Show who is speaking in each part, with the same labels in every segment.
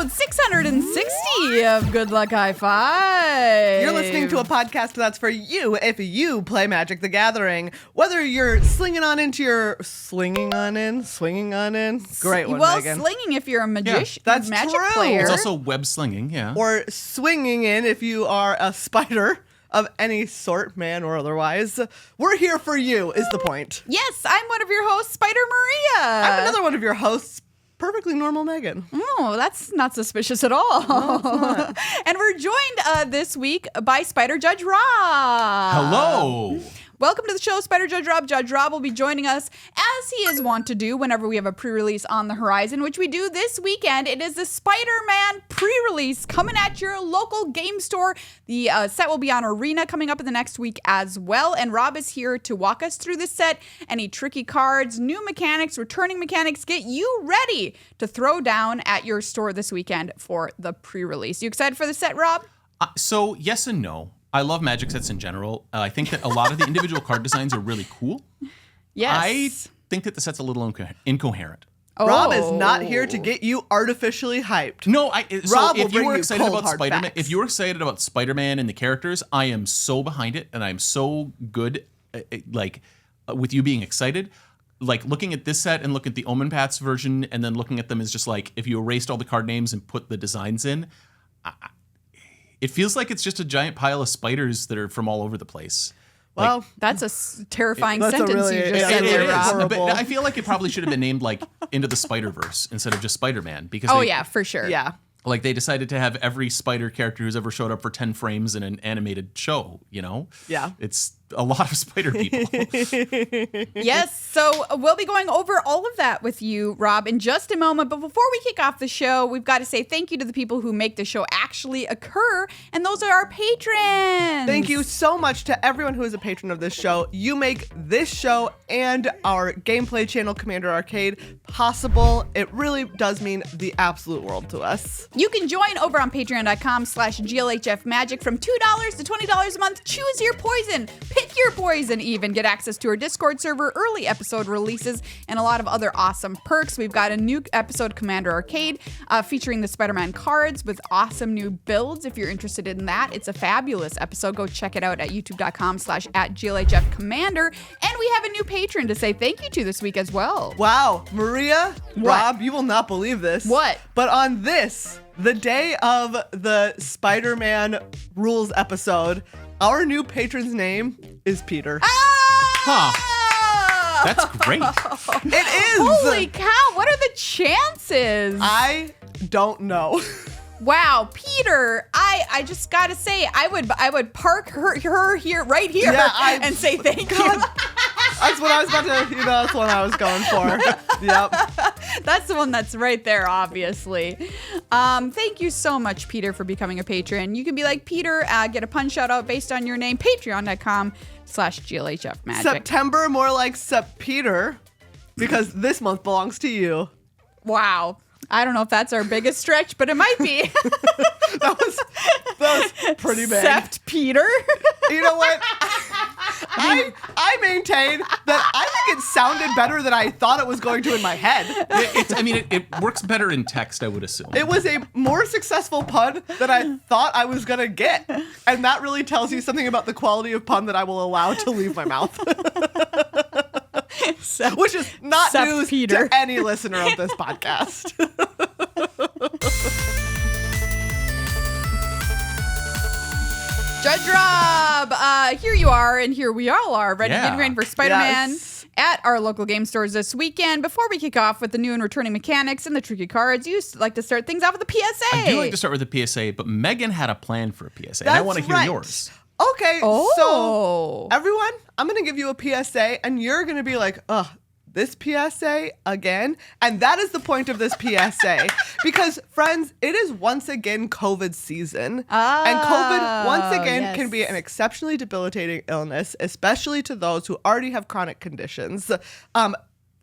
Speaker 1: episode 660 of Good Luck High Five.
Speaker 2: You're listening to a podcast that's for you if you play Magic the Gathering. Whether you're swinging on in. Great one,
Speaker 1: well,
Speaker 2: Megan.
Speaker 1: slinging if you're a magician,
Speaker 2: that's
Speaker 1: magic
Speaker 2: true.
Speaker 1: player.
Speaker 3: It's also web slinging, yeah.
Speaker 2: Or swinging in if you are a spider of any sort, man or otherwise. We're here for you, is the point.
Speaker 1: Yes, I'm one of your hosts, Spider Maria.
Speaker 2: I'm another one of your hosts, perfectly normal Megan.
Speaker 1: Oh, that's not suspicious at all.
Speaker 2: No, it's not.
Speaker 1: And we're joined this week by Spider Judge Rob.
Speaker 3: Hello.
Speaker 1: Welcome to the show, Spider Judge Rob. Judge Rob will be joining us as he is wont to do whenever we have a pre-release on the horizon, which we do this weekend. It is the Spider-Man pre-release coming at your local game store. The set will be on Arena coming up in the next week as well. And Rob is here to walk us through the set, any tricky cards, new mechanics, returning mechanics, get you ready to throw down at your store this weekend for the pre-release. You excited for the set, Rob?
Speaker 3: So, yes and no. I love Magic sets in general. I think that a lot of the individual card designs are really cool.
Speaker 1: Yes.
Speaker 3: I think that the set's a little incoherent.
Speaker 1: Oh.
Speaker 2: Rob is not here to get you artificially hyped.
Speaker 3: No,
Speaker 2: Rob will
Speaker 3: if you
Speaker 2: bring
Speaker 3: were
Speaker 2: you
Speaker 3: excited
Speaker 2: cold,
Speaker 3: about
Speaker 2: hard
Speaker 3: Spider-Man,
Speaker 2: facts.
Speaker 3: if you were excited about Spider-Man and the characters, I am so behind it, and I'm so good, with you being excited. Like looking at this set and looking at the Omen Paths version, and then looking at them is just like if you erased all the card names and put the designs in. It feels like it's just a giant pile of spiders that are from all over the place.
Speaker 2: Well,
Speaker 1: That's a terrifying
Speaker 2: That's a
Speaker 1: sentence
Speaker 2: really-
Speaker 1: you just
Speaker 2: yeah,
Speaker 1: said
Speaker 2: it
Speaker 1: there,
Speaker 2: is.
Speaker 1: Rob.
Speaker 2: Horrible.
Speaker 3: But I feel like it probably should have been named like Into the Spider-Verse instead of just Spider-Man. Because
Speaker 1: Oh,
Speaker 3: they,
Speaker 1: yeah, for sure.
Speaker 2: yeah.
Speaker 3: like they decided to have every spider character who's ever showed up for 10 frames in an animated show, you know?
Speaker 2: Yeah.
Speaker 3: It's a lot of spider people.
Speaker 1: Yes, so we'll be going over all of that with you, Rob, in just a moment. But before we kick off the show, we've got to say thank you to the people who make the show actually occur, and those are our patrons.
Speaker 2: Thank you so much to everyone who is a patron of this show. You make this show and our gameplay channel, Commander Arcade, possible. It really does mean the absolute world to us.
Speaker 1: You can join over on patreon.com/GLHF Magic from $2 to $20 a month. Choose your poison. Pick your poison even. Get access to our Discord server, early episode releases, and a lot of other awesome perks. We've got a new episode, Commander Arcade, featuring the Spider-Man cards with awesome new builds. If you're interested in that, it's a fabulous episode. Go check it out at youtube.com/@GLHF Commander. And we have a new patron to say thank you to this week as well.
Speaker 2: Wow, Maria,
Speaker 1: What?
Speaker 2: Rob, you will not believe this.
Speaker 1: What?
Speaker 2: But on this, the day of the Spider-Man rules episode, our new patron's name is Peter.
Speaker 3: That's great.
Speaker 2: It is.
Speaker 1: Holy cow, what are the chances?
Speaker 2: I don't know.
Speaker 1: Wow, Peter, I just gotta say, I would park her here, right here,
Speaker 2: Yeah,
Speaker 1: and say thank you.
Speaker 2: That's what I was about to, that's what I was going for. Yep.
Speaker 1: That's the one that's right there, obviously. Thank you so much, Peter, for becoming a patron. You can be like Peter, get a pun shout out based on your name, patreon.com/GLHF Magic.
Speaker 2: September, more like Sep-Peter, because this month belongs to you.
Speaker 1: Wow. I don't know if that's our biggest stretch, but it might be.
Speaker 2: That was pretty big.
Speaker 1: Except Peter.
Speaker 2: You know what? I maintain that I think it sounded better than I thought it was going to in my head.
Speaker 3: It works better in text, I would assume.
Speaker 2: It was a more successful pun than I thought I was going to get. And that really tells you something about the quality of pun that I will allow to leave my mouth. Which is not news
Speaker 1: Peter.
Speaker 2: to any listener of this podcast.
Speaker 1: Judge Rob, here you are, and here we all are, ready to
Speaker 3: Yeah.
Speaker 1: get ready for Spider-Man
Speaker 2: Yes.
Speaker 1: at our local game stores this weekend. Before we kick off with the new and returning mechanics and the tricky cards, you like to start things off with the PSA.
Speaker 3: I do like to start with the PSA, but Megan had a plan for a PSA, and I
Speaker 2: That's
Speaker 3: want to hear
Speaker 2: right.
Speaker 3: yours.
Speaker 2: Okay,
Speaker 1: Oh.
Speaker 2: so everyone, I'm going to give you a PSA, and you're going to be like, ugh, this PSA again? And that is the point of this PSA. Because, friends, it is once again COVID season. And COVID, once again, can be an exceptionally debilitating illness, especially to those who already have chronic conditions.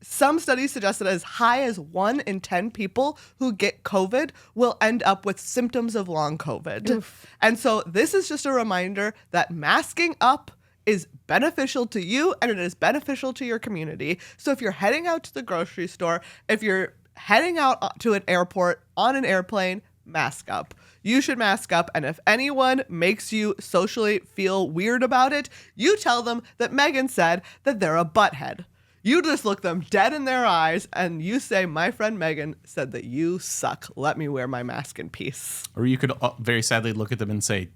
Speaker 2: Some studies suggest that as high as 1 in 10 people who get COVID will end up with symptoms of long COVID. Oof. And so this is just a reminder that masking up is beneficial to you and it is beneficial to your community. So if you're heading out to the grocery store, if you're heading out to an airport on an airplane, mask up. You should mask up, and if anyone makes you socially feel weird about it, you tell them that Megan said that they're a butthead. You just look them dead in their eyes and you say, my friend Megan said that you suck. Let me wear my mask in peace.
Speaker 3: Or you could very sadly look at them and say,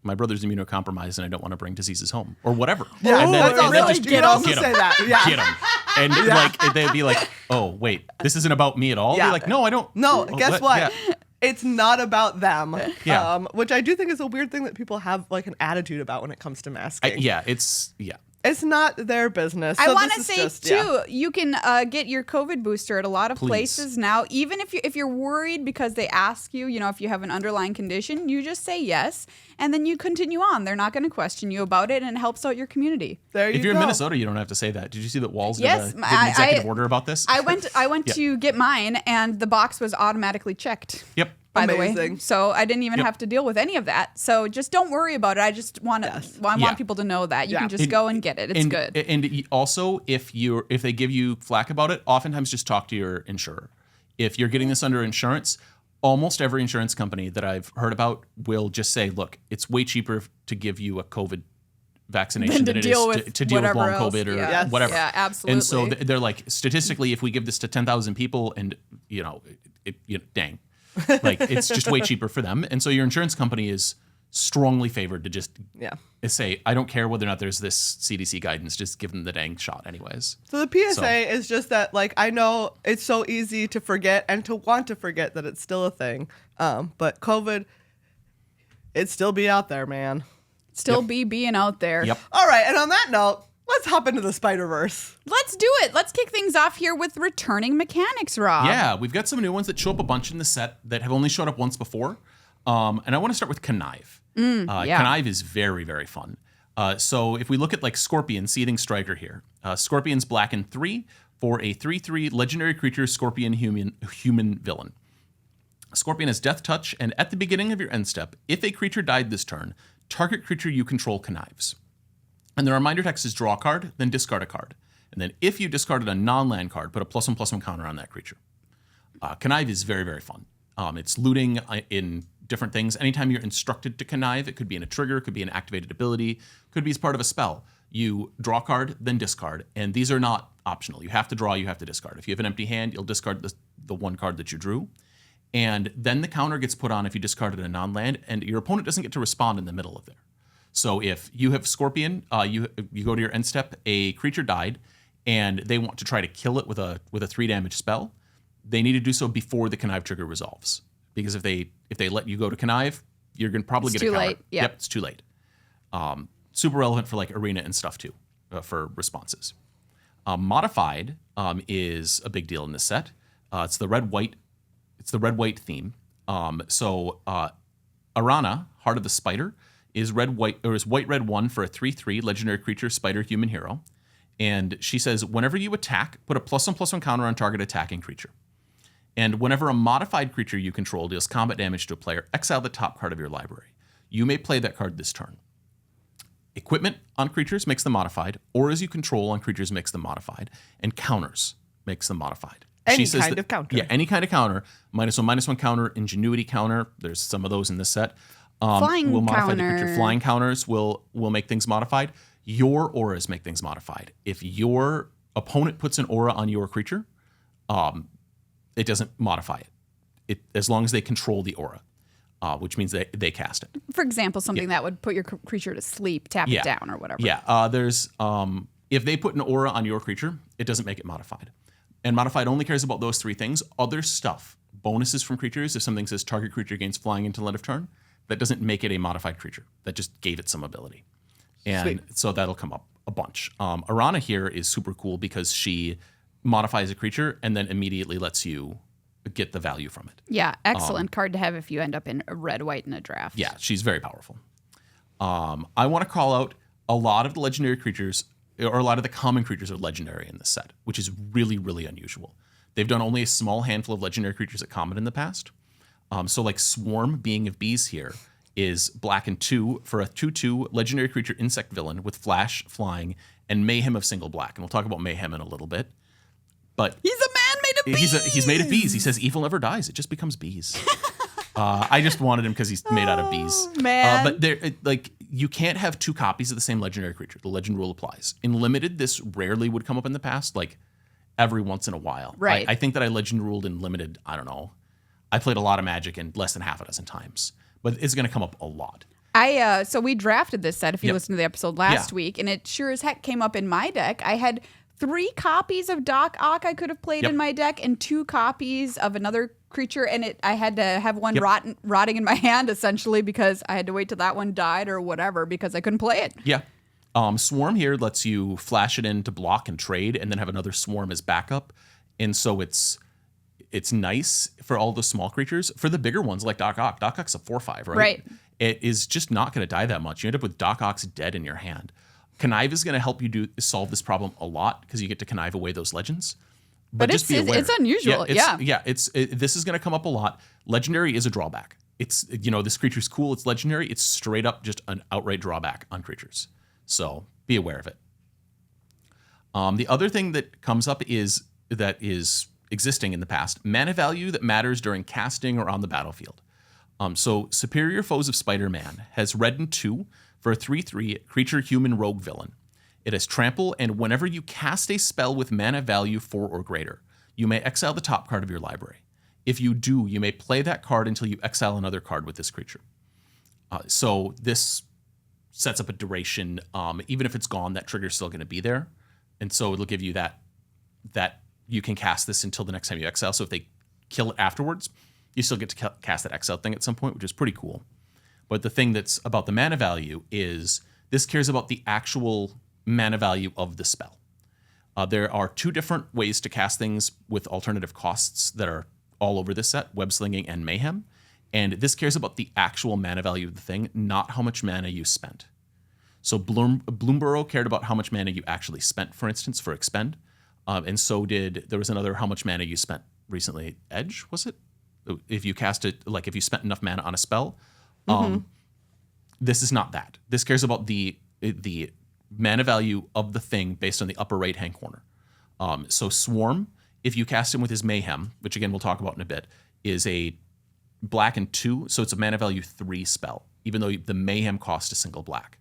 Speaker 3: my brother's immunocompromised and I don't want to bring diseases home or whatever.
Speaker 2: Yeah,
Speaker 3: and
Speaker 2: that's also,
Speaker 1: really
Speaker 2: you
Speaker 1: get
Speaker 2: can also
Speaker 3: Get 'em.
Speaker 2: say that. Yeah.
Speaker 3: Get them. And like they'd be like, oh, wait, this isn't about me at all?
Speaker 2: Yeah.
Speaker 3: Be like, no, I don't.
Speaker 2: No,
Speaker 3: Oh,
Speaker 2: guess what?
Speaker 3: Yeah.
Speaker 2: It's not about them.
Speaker 3: Yeah.
Speaker 2: Which I do think is a weird thing that people have like an attitude about when it comes to masking. It's not their business.
Speaker 1: I
Speaker 2: So
Speaker 1: want to
Speaker 2: this is
Speaker 1: say
Speaker 2: just,
Speaker 1: too,
Speaker 2: yeah.
Speaker 1: you can get your COVID booster at a lot of
Speaker 3: Please.
Speaker 1: places now. Even if you're worried because they ask you, if you have an underlying condition, you just say yes, and then you continue on. They're not going to question you about it, and it helps out your community.
Speaker 2: There you
Speaker 3: If you're
Speaker 2: go.
Speaker 3: in Minnesota, you don't have to say that. Did you see that Walls
Speaker 1: Yes,
Speaker 3: did an executive order about this?
Speaker 1: I went to get mine, and the box was automatically checked.
Speaker 3: Yep.
Speaker 1: By the way,
Speaker 2: Amazing.
Speaker 1: so I didn't even have to deal with any of that. So just don't worry about it. I just want
Speaker 2: Yes.
Speaker 1: I
Speaker 3: Yeah.
Speaker 1: want people to know that you
Speaker 2: Yeah.
Speaker 1: can just go and get it. It's
Speaker 3: and,
Speaker 1: good.
Speaker 3: And also, if they give you flack about it, oftentimes just talk to your insurer. If you're getting this under insurance, almost every insurance company that I've heard about will just say, "Look, it's way cheaper to give you a COVID vaccination
Speaker 1: Than to
Speaker 3: than it
Speaker 1: deal
Speaker 3: is
Speaker 1: with
Speaker 3: to deal with long
Speaker 1: whatever else.
Speaker 3: COVID or
Speaker 1: Yeah.
Speaker 2: Yes.
Speaker 3: whatever."
Speaker 1: Yeah, absolutely.
Speaker 3: And so they're like, statistically, if we give this to 10,000 people, and dang. Like it's just way cheaper for them. And so your insurance company is strongly favored to just say, I don't care whether or not there's this CDC guidance, just give them the dang shot anyways.
Speaker 2: So the PSA is just that, like, I know it's so easy to forget and to want to forget that it's still a thing. But COVID, it'd still be out there, man.
Speaker 1: Still be being out there.
Speaker 3: Yep.
Speaker 2: All right. And on that note, let's hop into the Spider-Verse.
Speaker 1: Let's do it. Let's kick things off here with returning mechanics, Rob.
Speaker 3: Yeah, we've got some new ones that show up a bunch in the set that have only showed up once before. And I want to start with Connive.
Speaker 1: yeah.
Speaker 3: Connive is very, very fun. So if we look at like Scorpion, Seething Striker here. Scorpion's black and 3 for a 3/3 legendary creature, Scorpion human villain. Scorpion has Death Touch, and at the beginning of your end step, if a creature died this turn, target creature you control connives. And the reminder text is draw a card, then discard a card. And then if you discarded a non-land card, put a +1/+1 counter on that creature. Connive is very, very fun. It's looting in different things. Anytime you're instructed to connive, it could be in a trigger, it could be an activated ability, could be as part of a spell. You draw a card, then discard. And these are not optional. You have to draw, you have to discard. If you have an empty hand, you'll discard the one card that you drew. And then the counter gets put on if you discarded a non-land, and your opponent doesn't get to respond in the middle of there. So if you have Scorpion, you go to your end step, a creature died, and they want to try to kill it with a 3 damage spell, they need to do so before the connive trigger resolves. Because if they let you go to connive, you're gonna probably
Speaker 1: It's
Speaker 3: get a
Speaker 1: too
Speaker 3: counter.
Speaker 1: late. Yep.
Speaker 3: It's too late. Super relevant for like arena and stuff too, for responses. Modified is a big deal in this set. It's the red-white. It's the red-white theme. So Arana, Heart of the Spider, is white-red 1 for a 3/3 legendary creature, spider human hero. And she says, whenever you attack, put a +1/+1 counter on target attacking creature. And whenever a modified creature you control deals combat damage to a player, exile the top card of your library. You may play that card this turn. Equipment on creatures makes them modified. Auras you control on creatures makes them modified. And counters makes them modified.
Speaker 2: Any kind of counter.
Speaker 3: Yeah, any kind of counter. -1/-1 counter, ingenuity counter. There's some of those in this set.
Speaker 1: Flying
Speaker 3: will modify the
Speaker 1: counter.
Speaker 3: creature. Flying counters will make things modified. Your auras make things modified. If your opponent puts an aura on your creature, it doesn't modify it. As long as they control the aura, which means they cast it.
Speaker 1: For example, something that would put your creature to sleep, tap it down or whatever.
Speaker 3: Yeah. There's if they put an aura on your creature, it doesn't make it modified. And modified only cares about those 3 things. Other stuff, bonuses from creatures, if something says target creature gains flying until end of turn, that doesn't make it a modified creature. That just gave it some ability. And so that'll come up a bunch. Arana here is super cool because she modifies a creature and then immediately lets you get the value from it.
Speaker 1: Yeah, excellent card to have if you end up in a red-white in a draft.
Speaker 3: Yeah, she's very powerful. I want to call out a lot of the legendary creatures, or a lot of the common creatures are legendary in this set, which is really, really unusual. They've done only a small handful of legendary creatures at common in the past. So like Swarm, Being of Bees here, is black and 2 for a 2/2 legendary creature insect villain with flash, flying, and Mayhem of single black. And we'll talk about Mayhem in a little bit. But
Speaker 1: He's a man made of bees.
Speaker 3: he's made of bees. He says evil never dies. It just becomes bees. I just wanted him because he's made out of bees.
Speaker 1: Man.
Speaker 3: But there, like, you can't have 2 copies of the same legendary creature. The legend rule applies. In limited, this rarely would come up in the past, like every once in a while.
Speaker 1: Right.
Speaker 3: I think that I legend ruled in limited, I don't know. I played a lot of Magic in less than half a dozen times, but it's going to come up a lot.
Speaker 1: So we drafted this set, if you
Speaker 3: Yep.
Speaker 1: listened to the episode last week, and it sure as heck came up in my deck. I had 3 copies of Doc Ock I could have played
Speaker 3: Yep.
Speaker 1: in my deck, and 2 copies of another creature, and I had to have one
Speaker 3: Yep.
Speaker 1: rotting in my hand, essentially, because I had to wait till that one died or whatever, because I couldn't play it.
Speaker 3: Yeah. Swarm here lets you flash it in to block and trade, and then have another Swarm as backup. And so it's nice for all the small creatures. For the bigger ones like Doc Ock, Doc Ock's a 4/5, right?
Speaker 1: Right.
Speaker 3: It is just not going to die that much. You end up with Doc Ock's dead in your hand. Connive is going to help you solve this problem a lot because you get to connive away those legends. But just be aware.
Speaker 1: It's unusual.
Speaker 3: This is going to come up a lot. Legendary is a drawback. It's, this creature's cool. It's legendary. It's straight up just an outright drawback on creatures. So be aware of it. The other thing that comes up is existing in the past, mana value that matters during casting or on the battlefield. So Superior Foes of Spider-Man has red and 2 for a 3/3 creature human rogue villain. It has trample, and whenever you cast a spell with mana value 4 or greater, you may exile the top card of your library. If you do, you may play that card until you exile another card with this creature. So this sets up a duration. Even if it's gone, that trigger is still going to be there. And so it'll give you that you can cast this until the next time you exile. So if they kill it afterwards, you still get to cast that exile thing at some point, which is pretty cool. But the thing that's about the mana value is this cares about the actual mana value of the spell. There are 2 different ways to cast things with alternative costs that are all over this set, web-slinging and Mayhem. And this cares about the actual mana value of the thing, not how much mana you spent. So Bloomborough cared about how much mana you actually spent, for instance, for expend. And so there was another how much mana you spent recently. Edge, was it? If you cast it, like if you spent enough mana on a spell. This is not that. This cares about the mana value of the thing based on the upper right-hand corner. So Swarm, if you cast him with his Mayhem, which again we'll talk about in a bit, is a black and 2, so it's a mana value 3 spell, even though the Mayhem cost a single black.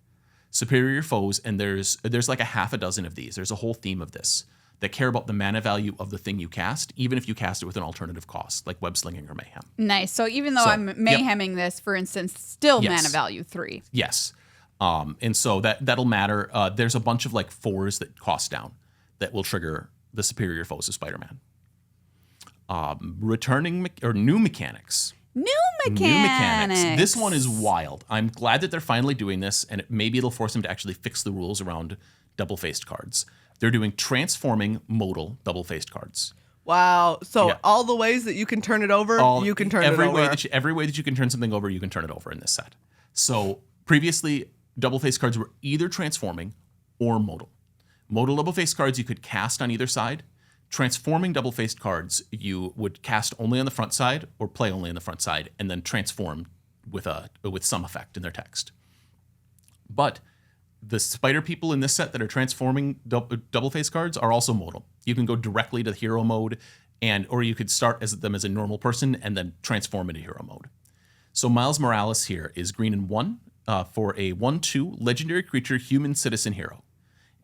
Speaker 3: Superior Foes, and there's like a half a dozen of these. There's a whole theme of this that care about the mana value of the thing you cast, even if you cast it with an alternative cost, like web-slinging or Mayhem.
Speaker 1: Nice. So even though I'm Mayheming this, for instance, still mana value 3.
Speaker 3: Yes. And so that'll matter. There's a bunch of like 4s that cost down that will trigger the Superior Foes of Spider-Man. New mechanics.
Speaker 1: New mechanics.
Speaker 3: This one is wild. I'm glad that they're finally doing this, and maybe it'll force them to actually fix the rules around double-faced cards. They're doing transforming modal double-faced cards.
Speaker 2: Wow. So all the ways that you can turn it over, you can turn it over.
Speaker 3: Every way that you can turn something over, you can turn it over in this set. So previously, double-faced cards were either transforming or modal. Modal double-faced cards you could cast on either side. Transforming double-faced cards you would cast only on the front side or play only on the front side and then transform with some effect in their text. But the spider people in this set that are transforming double-faced cards are also modal. You can go directly to hero mode, or you could start them as a normal person and then transform into hero mode. So Miles Morales here is green and 1 for a 1/2 legendary creature human citizen hero.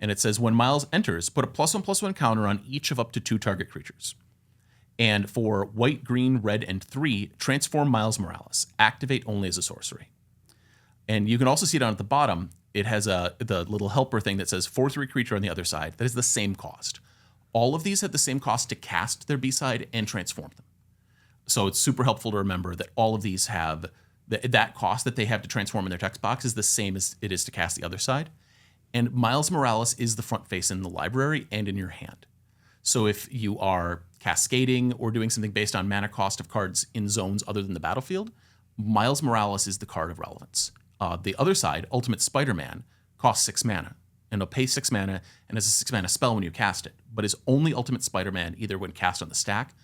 Speaker 3: And it says when Miles enters, put a +1/+1 counter on each of up to 2 target creatures. And for white, green, red, and 3, transform Miles Morales. Activate only as a sorcery. And you can also see down at the bottom, it has the little helper thing that says 4/3 creature on the other side. That is the same cost. All of these have the same cost to cast their B-side and transform them. So it's super helpful to remember that all of these have that cost that they have to transform in their text box is the same as it is to cast the other side. And Miles Morales is the front face in the library and in your hand. So if you are cascading or doing something based on mana cost of cards in zones other than the battlefield, Miles Morales is the card of relevance. The other side, Ultimate Spider-Man, costs 6 mana. And it'll pay 6 mana and is a 6 mana spell when you cast it, but is only Ultimate Spider-Man either when cast on the stack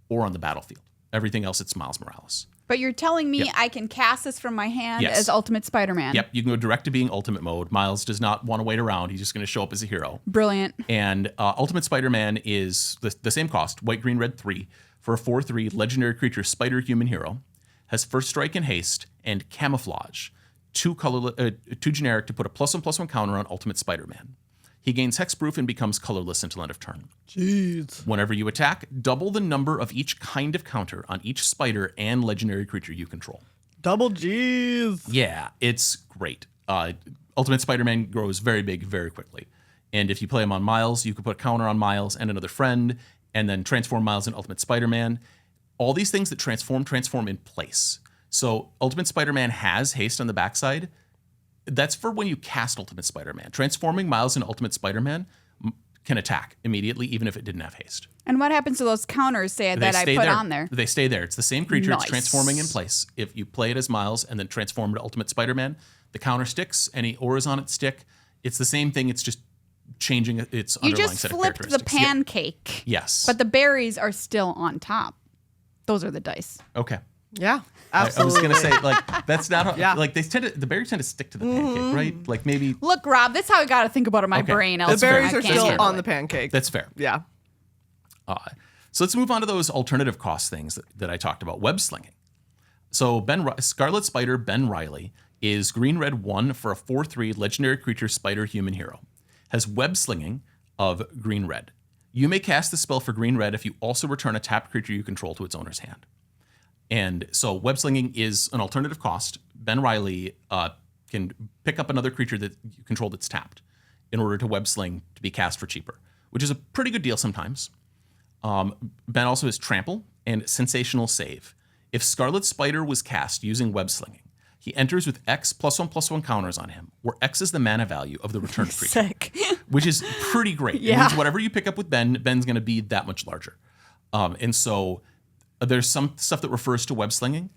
Speaker 3: or on the battlefield. Everything else, it's Miles Morales.
Speaker 1: But you're telling me I can cast this from my hand as Ultimate Spider-Man.
Speaker 3: Yep, you can go direct to being Ultimate mode. Miles does not want to wait around. He's just going to show up as a hero.
Speaker 1: Brilliant.
Speaker 3: And Ultimate Spider-Man is the same cost, white, green, red 3, for a 4/3 legendary creature spider human hero. has First Strike and Haste, and Camouflage. 2 generic to put a +1/+1 counter on Ultimate Spider-Man. He gains hexproof and becomes colorless until end of turn.
Speaker 2: Jeez.
Speaker 3: Whenever you attack, double the number of each kind of counter on each spider and legendary creature you control.
Speaker 2: Double G's.
Speaker 3: Yeah, it's great. Ultimate Spider-Man grows very big very quickly. And if you play him on Miles, you can put a counter on Miles and another friend, and then transform Miles into Ultimate Spider-Man. All these things that transform in place. So Ultimate Spider-Man has haste on the backside. That's for when you cast Ultimate Spider-Man. Transforming Miles into Ultimate Spider-Man can attack immediately, even if it didn't have haste.
Speaker 1: And what happens to those counters that I put
Speaker 3: there.
Speaker 1: on there?
Speaker 3: They stay there. It's the same creature.
Speaker 1: Nice.
Speaker 3: It's transforming in place. If you play it as Miles and then transform to Ultimate Spider-Man, the counter sticks. Any auras on it stick. It's the same thing. It's just changing its
Speaker 1: You
Speaker 3: underlying
Speaker 1: just
Speaker 3: set of
Speaker 1: flipped the
Speaker 3: characteristics.
Speaker 1: pancake.
Speaker 3: Yes.
Speaker 1: But the berries are still on top. Those are the dice.
Speaker 3: Okay.
Speaker 2: Yeah,
Speaker 3: I
Speaker 2: absolutely.
Speaker 3: was gonna say, like, that's not how,
Speaker 2: Yeah.
Speaker 3: like, the berries tend to stick to the pancake, right? Like, maybe
Speaker 1: Look, Rob, that's how I got to think about it in my
Speaker 3: Okay.
Speaker 1: brain.
Speaker 2: The
Speaker 1: else
Speaker 2: berries
Speaker 1: I
Speaker 2: are
Speaker 1: can't
Speaker 2: still
Speaker 1: handle
Speaker 2: on
Speaker 1: it.
Speaker 2: the pancake.
Speaker 3: that's fair.
Speaker 2: Yeah.
Speaker 3: So let's move on to those alternative cost things that I talked about. Web slinging. So Scarlet Spider Ben Riley is green-red 1 for a 4/3 legendary creature spider human hero. Has web slinging of green-red. You may cast the spell for green-red if you also return a tapped creature you control to its owner's hand. And so web slinging is an alternative cost. Ben Riley can pick up another creature that you control that's tapped in order to web sling to be cast for cheaper, which is a pretty good deal sometimes. Ben also has Trample and Sensational Save. If Scarlet Spider was cast using web slinging, he enters with X +1/+1 counters on him, where X is the mana value of the returned creature,
Speaker 1: Sick.
Speaker 3: which is pretty great. It
Speaker 1: Yeah.
Speaker 3: means whatever you pick up with Ben's going to be that much larger. And so there's some stuff that refers to web slinging.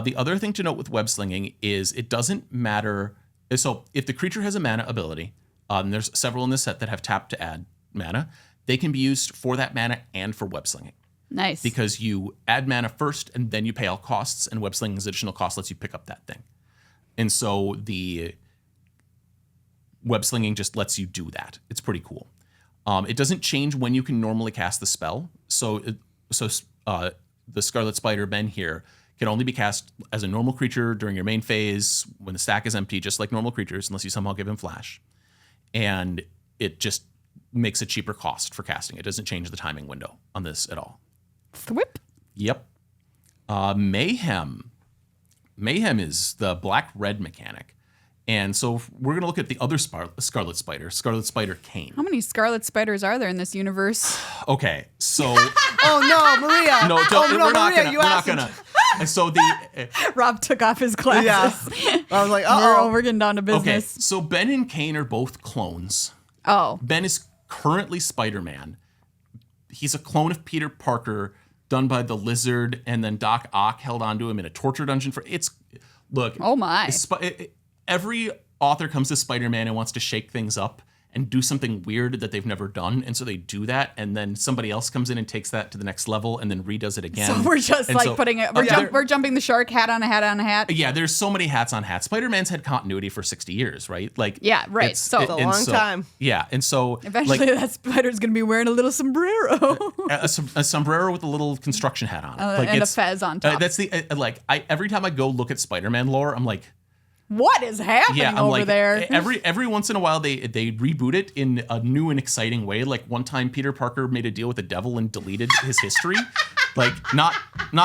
Speaker 3: The other thing to note with web slinging is it doesn't matter. So if the creature has a mana ability, and there's several in this set that have tap to add mana, they can be used for that mana and for web slinging.
Speaker 1: Nice.
Speaker 3: Because you add mana first and then you pay all costs, and web slinging's additional cost lets you pick up that thing. And so the web slinging just lets you do that. It's pretty cool. It doesn't change when you can normally cast the spell. So the Scarlet Spider Ben here can only be cast as a normal creature during your main phase when the stack is empty, just like normal creatures, unless you somehow give him flash. And it just makes a cheaper cost for casting. It doesn't change the timing window on this at all.
Speaker 1: Thwip.
Speaker 3: Yep. Mayhem. Mayhem is the black-red mechanic. And so we're going to look at the other Scarlet Spider Kane.
Speaker 1: How many Scarlet Spiders are there in this universe?
Speaker 3: Okay, so
Speaker 2: Oh no, Maria.
Speaker 3: no, don't,
Speaker 2: Oh, no,
Speaker 3: we're not
Speaker 2: Maria,
Speaker 3: gonna.
Speaker 2: you
Speaker 3: We're not
Speaker 2: asked
Speaker 3: gonna. And so the
Speaker 1: Rob took off his glasses.
Speaker 2: Yeah. I was like,
Speaker 1: We're getting down to
Speaker 3: okay,
Speaker 1: business.
Speaker 3: so Ben and Kane are both clones.
Speaker 1: Oh.
Speaker 3: Ben is currently Spider-Man. He's a clone of Peter Parker, done by the Lizard, and then Doc Ock held onto him in a torture dungeon for. Look.
Speaker 1: Oh my.
Speaker 3: Every author comes to Spider-Man and wants to shake things up and do something weird that they've never done, and so they do that, and then somebody else comes in and takes that to the next level and then redoes it again.
Speaker 1: So we're just
Speaker 3: And
Speaker 1: like
Speaker 3: so-
Speaker 1: putting it.
Speaker 3: Yeah.
Speaker 1: We're jumping the shark, hat on a hat on a hat.
Speaker 3: Yeah, there's so many hats on hats. Spider-Man's had continuity for 60 years, right? Like,
Speaker 1: Yeah, right. So-
Speaker 2: It's a long time.
Speaker 3: Yeah, and so
Speaker 1: Eventually,
Speaker 3: like,
Speaker 1: that spider's gonna be wearing a little sombrero
Speaker 3: a sombrero with a little construction hat on it, like
Speaker 1: and a
Speaker 3: it's-
Speaker 1: fez on top.
Speaker 3: That's the every time I go look at Spider-Man lore, I'm like,
Speaker 1: what is happening
Speaker 3: yeah, I'm
Speaker 1: over
Speaker 3: like
Speaker 1: there?
Speaker 3: every once in a while they reboot it in a new and exciting way. Like one time Peter Parker made a deal with the devil and deleted his history. Like not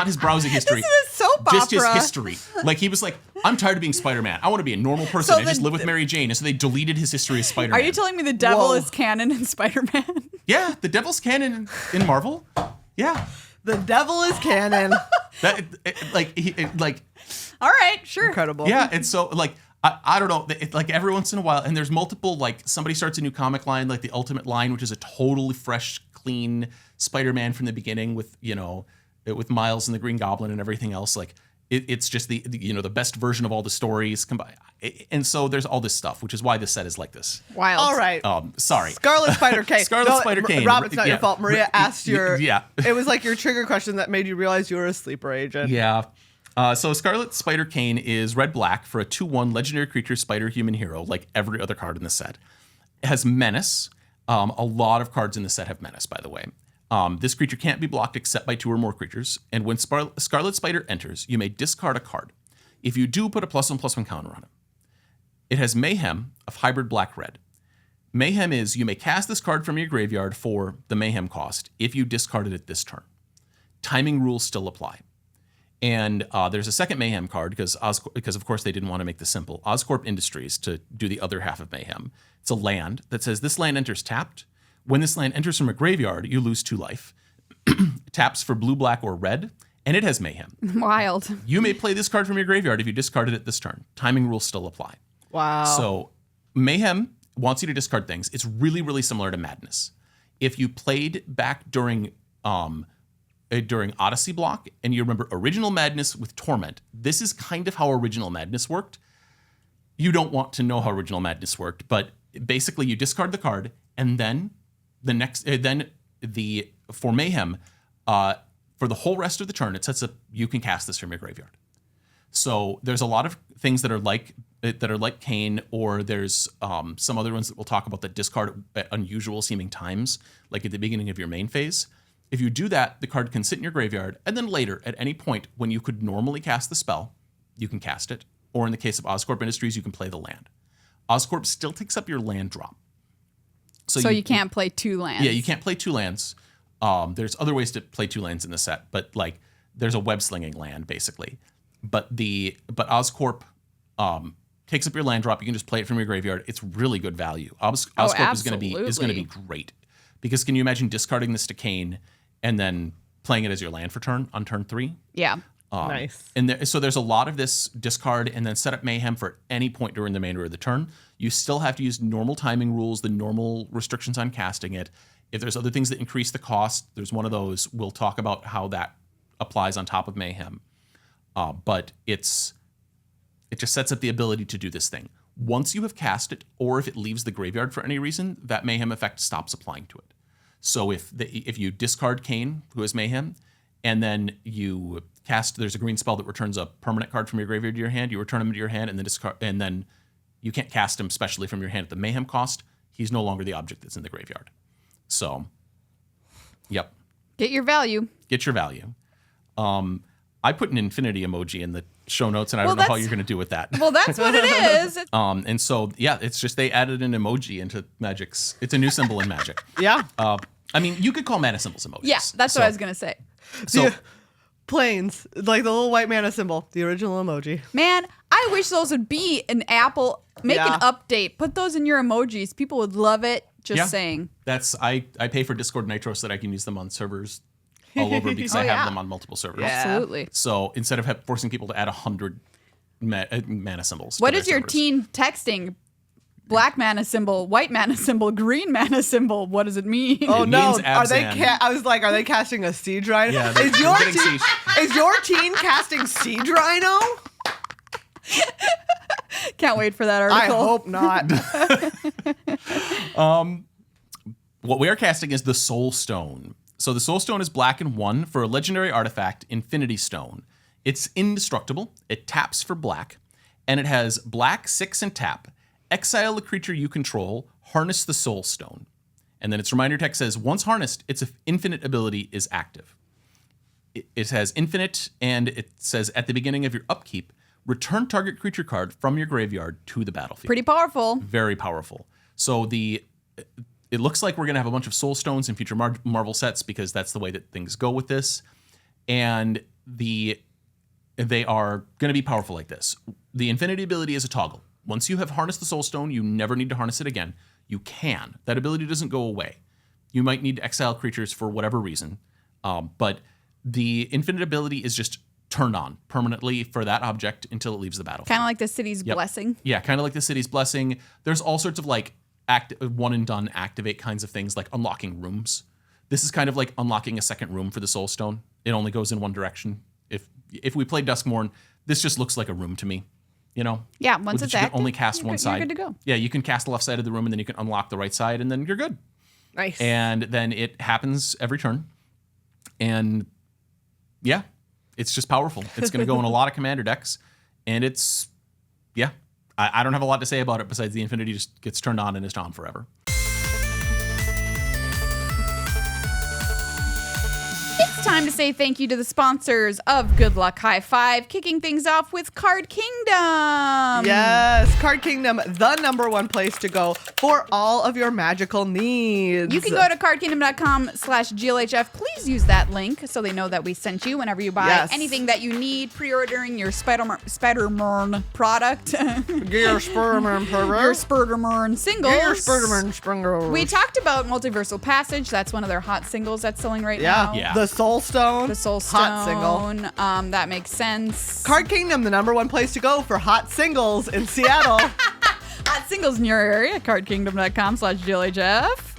Speaker 3: his browsing history.
Speaker 1: This is a soap
Speaker 3: just his
Speaker 1: opera.
Speaker 3: history. Like he was like, I'm tired of being Spider-Man. I want to be a normal person
Speaker 1: So
Speaker 3: and just live with Mary Jane. And so they deleted his history as Spider-Man.
Speaker 1: Are you telling me the devil
Speaker 2: Whoa.
Speaker 1: is canon in Spider-Man?
Speaker 3: Yeah, the devil's canon in Marvel. Yeah.
Speaker 2: The devil is canon.
Speaker 1: All right, sure.
Speaker 2: Incredible.
Speaker 3: Yeah, and so like I don't know, like every once in a while, and there's multiple, like somebody starts a new comic line, like the Ultimate line, which is a totally fresh, clean Spider-Man from the beginning with, with Miles and the Green Goblin and everything else. Like it's just the best version of all the stories combined. And so there's all this stuff, which is why this set is like this.
Speaker 1: Wild.
Speaker 2: All right.
Speaker 3: Sorry.
Speaker 2: Scarlet Spider Kane.
Speaker 3: Scarlet Spider Kane.
Speaker 2: Rob, it's not
Speaker 3: Yeah.
Speaker 2: your fault. Maria asked your.
Speaker 3: Yeah.
Speaker 2: It was like your trigger question that made you realize you were a sleeper agent.
Speaker 3: Yeah. So Scarlet Spider Kane is red-black for a 2/1 legendary creature spider human hero, like every other card in the set. It has Menace. A lot of cards in the set have Menace, by the way. This creature can't be blocked except by 2 or more creatures. And when Scarlet Spider enters, you may discard a card. If you do, put a +1/+1 counter on it. It has Mayhem of hybrid black-red. Mayhem is you may cast this card from your graveyard for the Mayhem cost if you discarded it this turn. Timing rules still apply. And there's a second Mayhem card because of course they didn't want to make this simple. Oscorp Industries to do the other half of Mayhem. It's a land that says this land enters tapped. When this land enters from a graveyard, you lose 2 life. Taps for blue, black, or red, and it has Mayhem.
Speaker 1: Wild.
Speaker 3: You may play this card from your graveyard if you discarded it this turn. Timing rules still apply.
Speaker 2: Wow.
Speaker 3: So Mayhem wants you to discard things. It's really, really similar to Madness. If you played back during Odyssey block and you remember Original Madness with Torment, this is kind of how Original Madness worked. You don't want to know how Original Madness worked, but basically you discard the card and then for Mayhem, for the whole rest of the turn, it sets up you can cast this from your graveyard. So there's a lot of things that are like Kane, or there's some other ones that we'll talk about that discard at unusual seeming times, like at the beginning of your main phase. If you do that, the card can sit in your graveyard, and then later, at any point when you could normally cast the spell, you can cast it. Or in the case of Oscorp Industries, you can play the land. Oscorp still takes up your land drop.
Speaker 1: So you can't play 2 lands.
Speaker 3: Yeah, you can't play 2 lands. There's other ways to play 2 lands in the set, but like there's a web-slinging land basically. But Oscorp takes up your land drop. You can just play it from your graveyard. It's really good value. Oscorp is going to be great because can you imagine discarding this to Kane and then playing it as your land for on turn 3?
Speaker 1: Yeah.
Speaker 2: Nice.
Speaker 3: And so there's a lot of this discard and then set up Mayhem for any point during the remainder of the turn. You still have to use normal timing rules, the normal restrictions on casting it. If there's other things that increase the cost, there's one of those. We'll talk about how that applies on top of Mayhem. But it just sets up the ability to do this thing. Once you have cast it, or if it leaves the graveyard for any reason, that Mayhem effect stops applying to it. So if you discard Kane, who has Mayhem, and then you there's a green spell that returns a permanent card from your graveyard to your hand, you return him to your hand, and then and then you can't cast him specially from your hand at the Mayhem cost. He's no longer the object that's in the graveyard. So, yep.
Speaker 1: Get your value.
Speaker 3: Get your value. I put an infinity emoji in the show notes, and I don't know how you're going to do with that.
Speaker 1: Well, that's what it is.
Speaker 3: And so, yeah, it's just they added an emoji into Magic's. It's a new symbol in Magic.
Speaker 2: Yeah.
Speaker 3: I mean, you could call mana symbols emojis.
Speaker 1: Yeah, that's what I was going to say.
Speaker 3: So,
Speaker 2: Planes, like the little white mana symbol, the original emoji.
Speaker 1: Man, I wish those would be an Apple. Make an update. Put those in your emojis. People would love it. Just saying.
Speaker 3: I pay for Discord Nitro so that I can use them on servers all over because I have them on multiple servers.
Speaker 2: Yeah.
Speaker 1: Absolutely.
Speaker 3: So instead of forcing people to add 100 mana symbols.
Speaker 1: What is your teen texting? Black mana symbol, white mana symbol, green mana symbol. What does it mean?
Speaker 2: Oh no!
Speaker 3: means
Speaker 2: Are they?
Speaker 3: Abzan.
Speaker 2: I was like, are they casting a Siege Rhino?
Speaker 3: Yeah,
Speaker 2: is your teen casting Siege Rhino?
Speaker 1: Can't wait for that article.
Speaker 2: I hope not.
Speaker 3: What we are casting is the Soul Stone. So the Soul Stone is black and 1 for a legendary artifact, Infinity Stone. It's indestructible. It taps for black, and it has black 6 and tap. Exile a creature you control, harness the Soul Stone. And then its reminder text says, once harnessed, its infinite ability is active. It has infinite, and it says at the beginning of your upkeep, return target creature card from your graveyard to the battlefield.
Speaker 1: Pretty powerful.
Speaker 3: Very powerful. So it looks like we're going to have a bunch of Soul Stones in future Marvel sets because that's the way that things go with this. And they are going to be powerful like this. The infinity ability is a toggle. Once you have harnessed the Soul Stone, you never need to harness it again. You can. That ability doesn't go away. You might need to exile creatures for whatever reason, but the infinite ability is just turned on permanently for that object until it leaves the battlefield.
Speaker 1: Kind of like the city's blessing.
Speaker 3: Yeah, kind of like the city's blessing. There's all sorts of like one and done activate kinds of things like unlocking rooms. This is kind of like unlocking a second room for the Soul Stone. It only goes in one direction. If we play Duskmourn, this just looks like a room to me. You know?
Speaker 1: Yeah, once it's active,
Speaker 3: you can only cast one side.
Speaker 1: You're good to go.
Speaker 3: Yeah, you can cast the left side of the room and then you can unlock the right side and then you're good.
Speaker 2: Nice.
Speaker 3: And then it happens every turn. And yeah, it's just powerful. It's going to go in a lot of commander decks. And it's, yeah, I don't have a lot to say about it besides the infinity just gets turned on and is on forever.
Speaker 1: It's time to say thank you to the sponsors of Good Luck High Five, kicking things off with Card Kingdom.
Speaker 2: Yes, Card Kingdom, the #1 place to go for all of your magical needs.
Speaker 1: You can go to cardkingdom.com/GLHF. Please use that link so they know that we sent you whenever you buy anything that you need, pre-ordering your Spider-Man product.
Speaker 2: Your Spider-Man product.
Speaker 1: Your Spider-Man singles.
Speaker 2: Your Spider-Man singles.
Speaker 1: We talked about Multiversal Passage. That's one of their hot singles that's selling right now.
Speaker 3: Yeah.
Speaker 2: The Soul Stone.
Speaker 1: The Soul Stone.
Speaker 2: Hot single.
Speaker 1: That makes sense.
Speaker 2: Card Kingdom, the #1 place to go for hot singles in Seattle.
Speaker 1: Hot singles in your area. Cardkingdom.com/GLHF.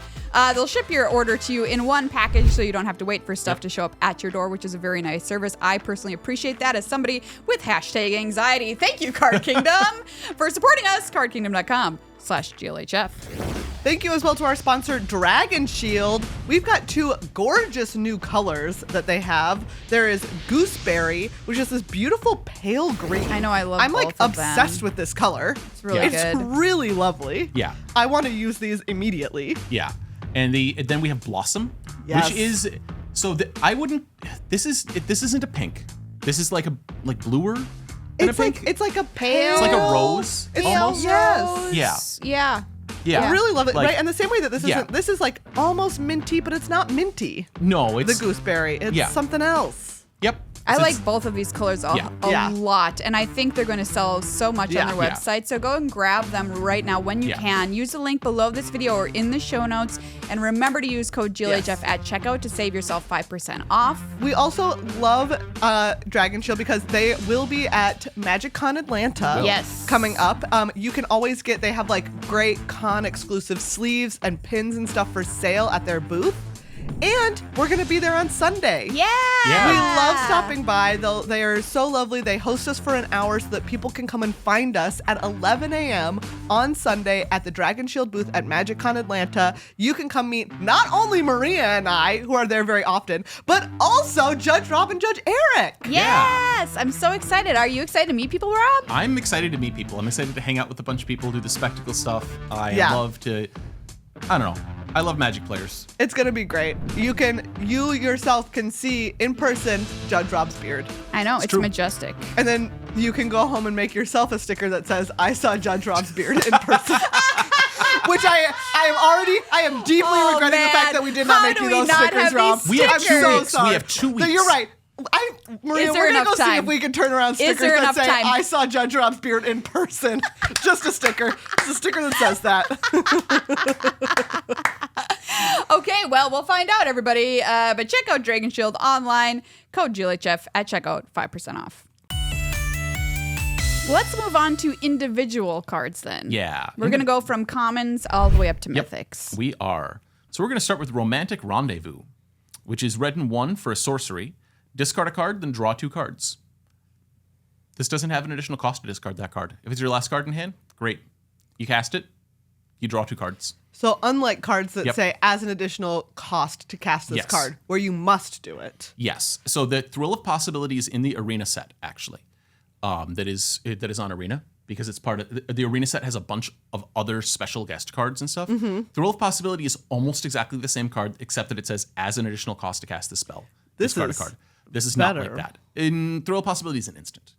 Speaker 1: They'll ship your order to you in one package so you don't have to wait for stuff to show up at your door, which is a very nice service. I personally appreciate that as somebody with #anxiety. Thank you, Card Kingdom, for supporting us. Cardkingdom.com/GLHF.
Speaker 2: Thank you as well to our sponsor, Dragon Shield. We've got 2 gorgeous new colors that they have. There is Gooseberry, which is this beautiful pale green.
Speaker 1: I know, I love
Speaker 2: I'm like
Speaker 1: both of them.
Speaker 2: obsessed with this color.
Speaker 1: It's really
Speaker 2: It's
Speaker 1: good.
Speaker 2: really lovely.
Speaker 3: Yeah.
Speaker 2: I want to use these immediately.
Speaker 3: Yeah. And then we have Blossom,
Speaker 2: Yes.
Speaker 3: which is I wouldn't. This isn't a pink. This is like bluer than a
Speaker 2: It's
Speaker 3: pink.
Speaker 2: like it's like a pale.
Speaker 3: It's like a rose
Speaker 2: It's
Speaker 3: almost.
Speaker 2: Yes.
Speaker 3: Yeah.
Speaker 1: Yeah.
Speaker 3: Yeah.
Speaker 2: I really love it,
Speaker 3: Like-
Speaker 2: right? And the same way that this
Speaker 3: Yeah.
Speaker 2: isn't. This is like almost minty, but it's not minty.
Speaker 3: No,
Speaker 2: The
Speaker 3: it's
Speaker 2: gooseberry. It's
Speaker 3: Yeah.
Speaker 2: something else.
Speaker 3: Yep.
Speaker 1: I
Speaker 3: So
Speaker 1: like
Speaker 3: it's-
Speaker 1: both of these colors a
Speaker 2: Yeah.
Speaker 1: lot, and I think they're going to sell so much on
Speaker 2: Yeah.
Speaker 1: their website. So go and grab them right now when you
Speaker 3: Yeah.
Speaker 1: can. Use the link below this video or in the show notes, and remember to use code GLHF at checkout to save yourself 5% off.
Speaker 2: We also love Dragon Shield because they will be at MagicCon Atlanta.
Speaker 1: Yes.
Speaker 2: Coming up. You can always they have like great con exclusive sleeves and pins and stuff for sale at their booth. And we're going to be there on Sunday.
Speaker 1: Yeah.
Speaker 3: Yeah.
Speaker 2: We love stopping by. They are so lovely. They host us for an hour so that people can come and find us at 11 a.m. on Sunday at the Dragon Shield booth at MagicCon Atlanta. You can come meet not only Maria and I, who are there very often, but also Judge Rob and Judge Eric.
Speaker 1: Yes. I'm so excited. Are you excited to meet people, Rob?
Speaker 3: I'm excited to meet people. I'm excited to hang out with a bunch of people, do the spectacle stuff. I love to. I don't know. I love Magic players.
Speaker 2: It's going to be great. You yourself can see in person Judge Rob's beard.
Speaker 1: I know. It's
Speaker 3: true.
Speaker 1: majestic.
Speaker 2: And then you can go home and make yourself a sticker that says, "I saw Judge Rob's beard in person." Which I am deeply
Speaker 1: Oh,
Speaker 2: regretting the fact
Speaker 1: man.
Speaker 2: that we did not
Speaker 1: How
Speaker 2: make
Speaker 1: do
Speaker 2: you
Speaker 1: we
Speaker 2: those
Speaker 1: not
Speaker 2: stickers,
Speaker 1: have
Speaker 2: Rob.
Speaker 1: these
Speaker 3: We have
Speaker 2: I'm
Speaker 3: 2
Speaker 2: so
Speaker 3: weeks.
Speaker 2: sorry.
Speaker 3: We have 2 weeks.
Speaker 2: No, you're right. Maria,
Speaker 1: Is there
Speaker 2: we're gonna
Speaker 1: enough
Speaker 2: go see
Speaker 1: time?
Speaker 2: if we can turn around
Speaker 1: Is
Speaker 2: stickers
Speaker 1: there
Speaker 2: that
Speaker 1: enough
Speaker 2: say,
Speaker 1: time?
Speaker 2: "I saw Judge Rob's beard in person." Just a sticker. Just a sticker that says that.
Speaker 1: Okay, well, we'll find out, everybody. But check out Dragon Shield online. Code GLHF at checkout, 5% off. Let's move on to individual cards then.
Speaker 3: Yeah.
Speaker 1: We're going to go from commons all the way up to
Speaker 3: Yep,
Speaker 1: mythics.
Speaker 3: we are. So we're going to start with Romantic Rendezvous, which is red and 1 for a sorcery. Discard a card, then draw 2 cards. This doesn't have an additional cost to discard that card. If it's your last card in hand, great. You cast it, you draw 2 cards.
Speaker 2: So unlike cards that
Speaker 3: Yep.
Speaker 2: say as an additional cost to cast this
Speaker 3: Yes.
Speaker 2: card, where you must do it.
Speaker 3: Yes. So the Thrill of Possibilities in the Arena set, actually, that is on Arena, because it's part of the Arena set has a bunch of other special guest cards and stuff. Thrill of Possibility is almost exactly the same card, except that it says as an additional cost to cast this spell.
Speaker 2: This
Speaker 3: discard
Speaker 2: is
Speaker 3: a card. This is not
Speaker 2: better.
Speaker 3: like that. In Thrill of Possibility is an instant.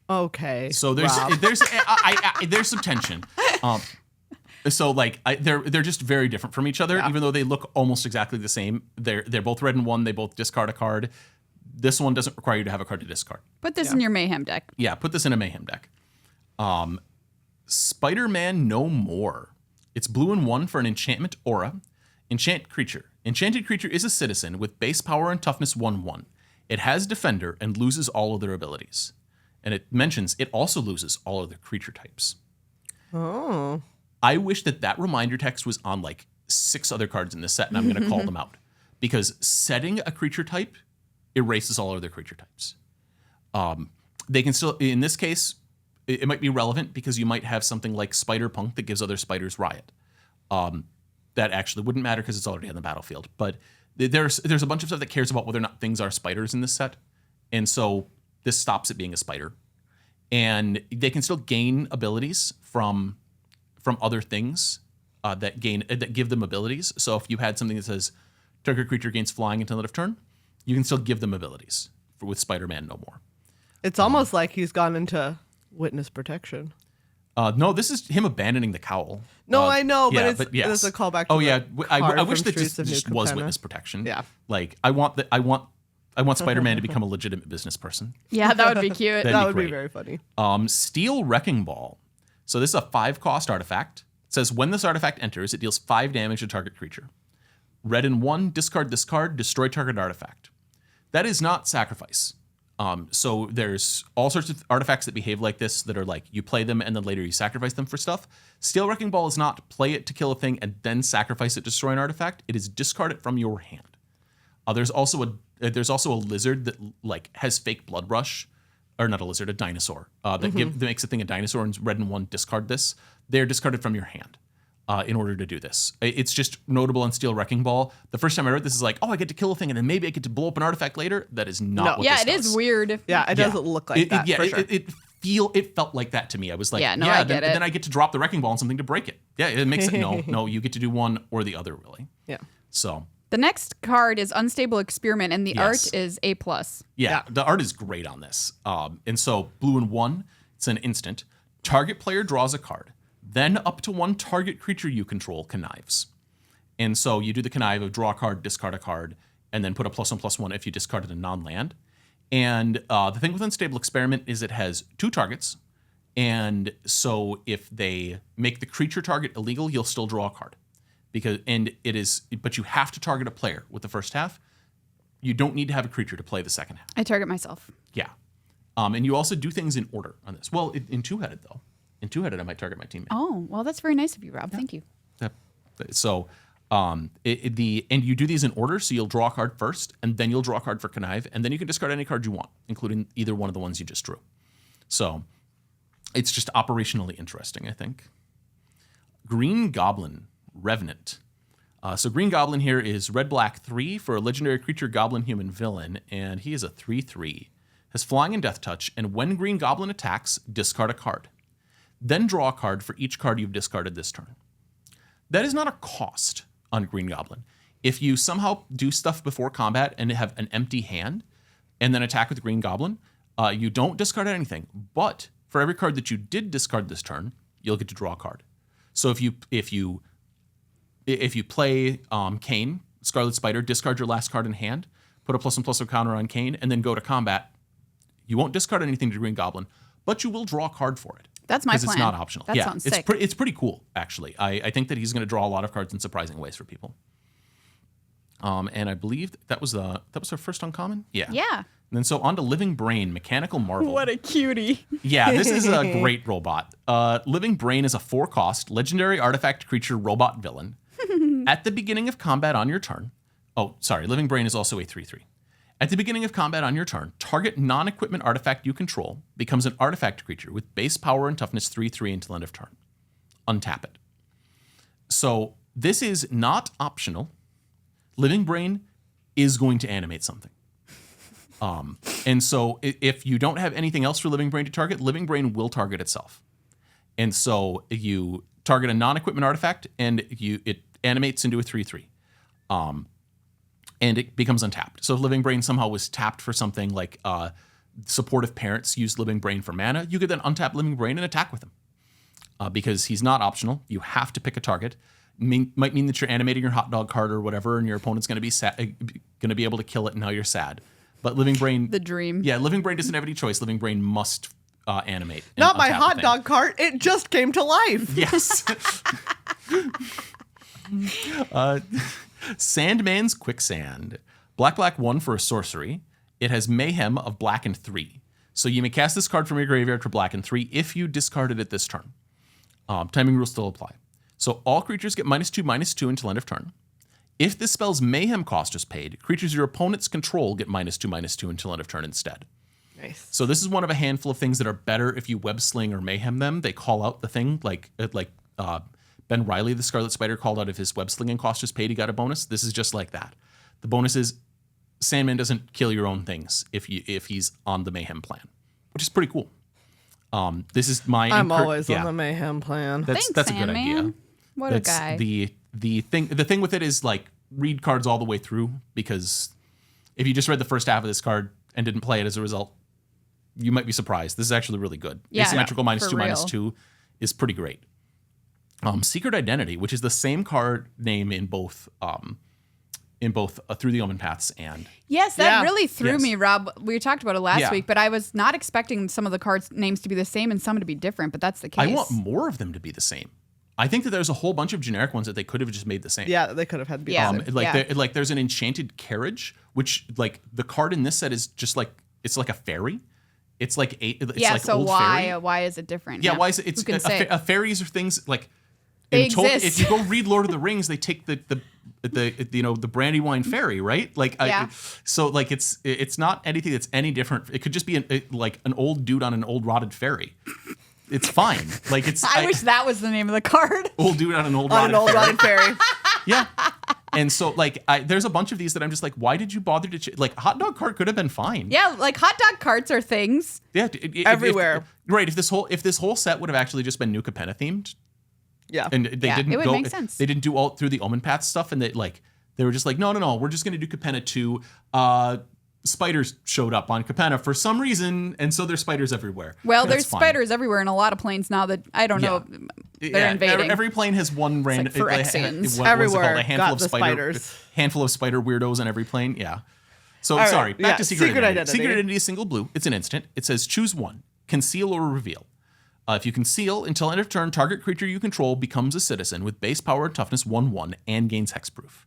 Speaker 2: Okay.
Speaker 3: So there's
Speaker 2: Rob.
Speaker 3: there's some tension. So they're just very different from each other, even though they look almost exactly the same. They're both red and 1. They both discard a card. This one doesn't require you to have a card to discard.
Speaker 1: Put this in your Mayhem deck.
Speaker 3: Yeah, put this in a Mayhem deck. Spider-Man No More. It's blue and 1 for an enchantment aura. Enchant creature. Enchanted creature is a citizen with base power and toughness 1/1. It has defender and loses all other abilities. And it mentions it also loses all other creature types.
Speaker 2: Oh.
Speaker 3: I wish that reminder text was on like 6 other cards in this set, and I'm going to call them out. Because setting a creature type erases all other creature types. They can still, in this case, it might be relevant because you might have something like Spider Punk that gives other spiders riot. That actually wouldn't matter because it's already on the battlefield. But there's a bunch of stuff that cares about whether or not things are spiders in this set. And so this stops it being a spider. And they can still gain abilities from other things that give them abilities. So if you had something that says target creature gains flying until end of turn, You can still give them abilities with Spider-Man no more.
Speaker 2: It's almost like he's gone into witness protection.
Speaker 3: No, this is him abandoning the cowl.
Speaker 2: No, I know, but
Speaker 3: yes.
Speaker 2: it's a callback to
Speaker 3: I wish that
Speaker 2: Streets
Speaker 3: this
Speaker 2: of New
Speaker 3: just was
Speaker 2: Capenna.
Speaker 3: witness protection.
Speaker 2: Yeah.
Speaker 3: Like I want Spider-Man to become a legitimate business person.
Speaker 1: Yeah, that would be cute.
Speaker 3: That'd
Speaker 2: That
Speaker 3: be
Speaker 2: would be
Speaker 3: great.
Speaker 2: very funny.
Speaker 3: Steel Wrecking Ball. So this is a 5-cost artifact. It says when this artifact enters, it deals 5 damage to target creature. Red and 1, discard this card, destroy target artifact. That is not sacrifice. So there's all sorts of artifacts that behave like this that are like you play them and then later you sacrifice them for stuff. Steel Wrecking Ball is not play it to kill a thing and then sacrifice it to destroy an artifact. It is discard it from your hand. There's also a lizard that like has fake blood rush, or not a lizard, a dinosaur that makes a thing a dinosaur and red and 1 discard this. They're discarded from your hand. In order to do this. It's just notable on Steel Wrecking Ball. The first time I read this is like, oh, I get to kill a thing and then maybe I get to blow up an artifact later. That is not what
Speaker 1: Yeah,
Speaker 3: this
Speaker 1: it
Speaker 3: does.
Speaker 1: is weird.
Speaker 2: Yeah, it doesn't look like that.
Speaker 3: Yeah,
Speaker 2: for sure.
Speaker 3: it felt like that to me. I was like,
Speaker 1: Yeah, no, I get it.
Speaker 3: then I get to drop the Wrecking Ball on something to break it. Yeah, it makes it, no, you get to do one or the other, really.
Speaker 2: Yeah.
Speaker 3: So,
Speaker 1: The next card is Unstable Experiment, and the
Speaker 3: Yes.
Speaker 1: art is A+.
Speaker 3: yeah, the art is great on this. And so, blue and 1, it's an instant. Target player draws a card. Then up to 1 target creature you control connives. And so you do the connive of draw a card, discard a card, and then put a +1/+1 if you discarded a non-land. And the thing with Unstable Experiment is it has 2 targets. And so if they make the creature target illegal, you'll still draw a card. But you have to target a player with the first half. You don't need to have a creature to play the second half.
Speaker 1: I target myself.
Speaker 3: Yeah. And you also do things in order on this. Well, in two-headed, though. In two-headed, I might target my teammate.
Speaker 1: Oh, well, that's very nice of you, Rob. Thank you.
Speaker 3: So, and you do these in order. So you'll draw a card first, and then you'll draw a card for connive, and then you can discard any card you want, including either one of the ones you just drew. So, it's just operationally interesting, I think. Green Goblin Revenant. So Green Goblin here is red black 3 for a legendary creature goblin human villain, and he is a 3/3. Has flying and death touch, and when Green Goblin attacks, discard a card. Then draw a card for each card you've discarded this turn. That is not a cost on Green Goblin. If you somehow do stuff before combat and have an empty hand and then attack with Green Goblin, you don't discard anything. But for every card that you did discard this turn, you'll get to draw a card. So if you play Kane, Scarlet Spider, discard your last card in hand, put a +1/+1 counter on Kane, and then go to combat, you won't discard anything to Green Goblin, but you will draw a card for it.
Speaker 1: That's my plan.
Speaker 3: Because it's not optional.
Speaker 1: That sounds sick.
Speaker 3: It's pretty cool, actually. I think that he's going to draw a lot of cards in surprising ways for people. And I believe that was our first uncommon? Yeah.
Speaker 1: Yeah.
Speaker 3: And then so on to Living Brain, Mechanical Marvel.
Speaker 1: What a cutie.
Speaker 3: Yeah, this is a great robot. Living Brain is a 4-cost legendary artifact creature robot villain. At the beginning of combat on your turn, Living Brain is also a 3/3. At the beginning of combat on your turn, target non-equipment artifact you control becomes an artifact creature with base power and toughness 3/3 until end of turn. Untap it. So this is not optional. Living Brain is going to animate something. And so if you don't have anything else for Living Brain to target, Living Brain will target itself. And so you target a non-equipment artifact and it animates into a 3/3. And it becomes untapped. So if Living Brain somehow was tapped for something like supportive parents use Living Brain for mana, you could then untap Living Brain and attack with him. Because he's not optional. You have to pick a target. Might mean that you're animating your hot dog card or whatever, and your opponent's going to be able to kill it, and now you're sad. But Living Brain...
Speaker 1: The dream.
Speaker 3: Yeah, Living Brain doesn't have any choice. Living Brain must animate. And
Speaker 2: Not my
Speaker 3: untap the
Speaker 2: hot
Speaker 3: thing.
Speaker 2: dog cart. It just came to life.
Speaker 3: Yes. Sandman's Quicksand. Black 1 for a sorcery. It has Mayhem of black and 3. So you may cast this card from your graveyard for black and 3 if you discarded it this turn. Timing rules still apply. So all creatures get -2/-2 until end of turn. If this spell's Mayhem cost is paid, creatures your opponents control get -2/-2 until end of turn instead.
Speaker 2: Nice.
Speaker 3: So this is one of a handful of things that are better if you web-sling or Mayhem them. They call out the thing like Ben Riley, the Scarlet Spider, called out if his web-slinging cost is paid, he got a bonus. This is just like that. The bonus is Sandman doesn't kill your own things if he's on the Mayhem plan, which is pretty cool. This is my.
Speaker 2: I'm always on the Mayhem plan.
Speaker 1: Thanks,
Speaker 3: That's a good
Speaker 1: Sandman.
Speaker 3: idea.
Speaker 1: What a guy.
Speaker 3: The thing with it is like read cards all the way through because if you just read the first half of this card and didn't play it as a result, you might be surprised. This is actually really good.
Speaker 1: Yeah,
Speaker 3: Asymmetrical
Speaker 1: for
Speaker 3: -2/-2 is pretty great. Secret Identity, which is the same card name in both Through the Omen Paths and
Speaker 1: Yes, that really threw
Speaker 3: Yes.
Speaker 1: me, Rob. We talked about it last
Speaker 3: Yeah.
Speaker 1: week, but I was not expecting some of the cards names to be the same and some to be different, but that's the case.
Speaker 3: I want more of them to be the same. I think that there's a whole bunch of generic ones that they could have just made the same.
Speaker 2: Yeah, they could have had.
Speaker 1: Yeah.
Speaker 3: Like there's an Enchanted Carriage, which like the card in this set is just like it's like a fairy. It's like
Speaker 1: so
Speaker 3: old
Speaker 1: why
Speaker 3: fairy.
Speaker 1: why is it different?
Speaker 3: Yeah, why is it?
Speaker 1: Who
Speaker 3: It's
Speaker 1: can say?
Speaker 3: fairies are things like
Speaker 1: They
Speaker 3: if
Speaker 1: exist.
Speaker 3: you go read Lord of the Rings, they take the Brandywine fairy, right? Like so like it's not anything that's any different. It could just be like an old dude on an old rotted ferry. It's fine. Like it's
Speaker 1: I wish that was the name of the card.
Speaker 3: old dude on an old
Speaker 2: on an old
Speaker 3: ferry.
Speaker 2: rotted ferry.
Speaker 3: Yeah. And so, like, there's a bunch of these that I'm just like, why did you bother to like? Hot dog cart could have been fine.
Speaker 1: Yeah, like hot dog carts are things.
Speaker 3: Yeah,
Speaker 2: Everywhere.
Speaker 3: Right. If this whole set would have actually just been New Capenna themed,
Speaker 2: Yeah.
Speaker 3: and they didn't
Speaker 1: it would
Speaker 3: go,
Speaker 1: make sense.
Speaker 3: They didn't do all through the Omen Path stuff, and they were just like, no, we're just gonna do Capenna 2. Spiders showed up on Capenna for some reason, and so there's spiders everywhere.
Speaker 1: Well,
Speaker 3: That's
Speaker 1: there's
Speaker 3: fine.
Speaker 1: spiders everywhere in a lot of planes now that I don't know. They're invading.
Speaker 3: Every plane has one random
Speaker 1: Phyrexians.
Speaker 2: Everywhere
Speaker 3: a handful
Speaker 2: got
Speaker 3: of
Speaker 2: the
Speaker 3: spider,
Speaker 2: spiders.
Speaker 3: handful of spider weirdos on every plane. Yeah. So
Speaker 2: right,
Speaker 3: sorry. Back
Speaker 2: yeah,
Speaker 3: to Secret Identity.
Speaker 2: Identity.
Speaker 3: Secret Identity is single blue. It's an instant. It says choose one: conceal or reveal. If you conceal, until end of turn, target creature you control becomes a citizen with base power and toughness 1/1 and gains hexproof.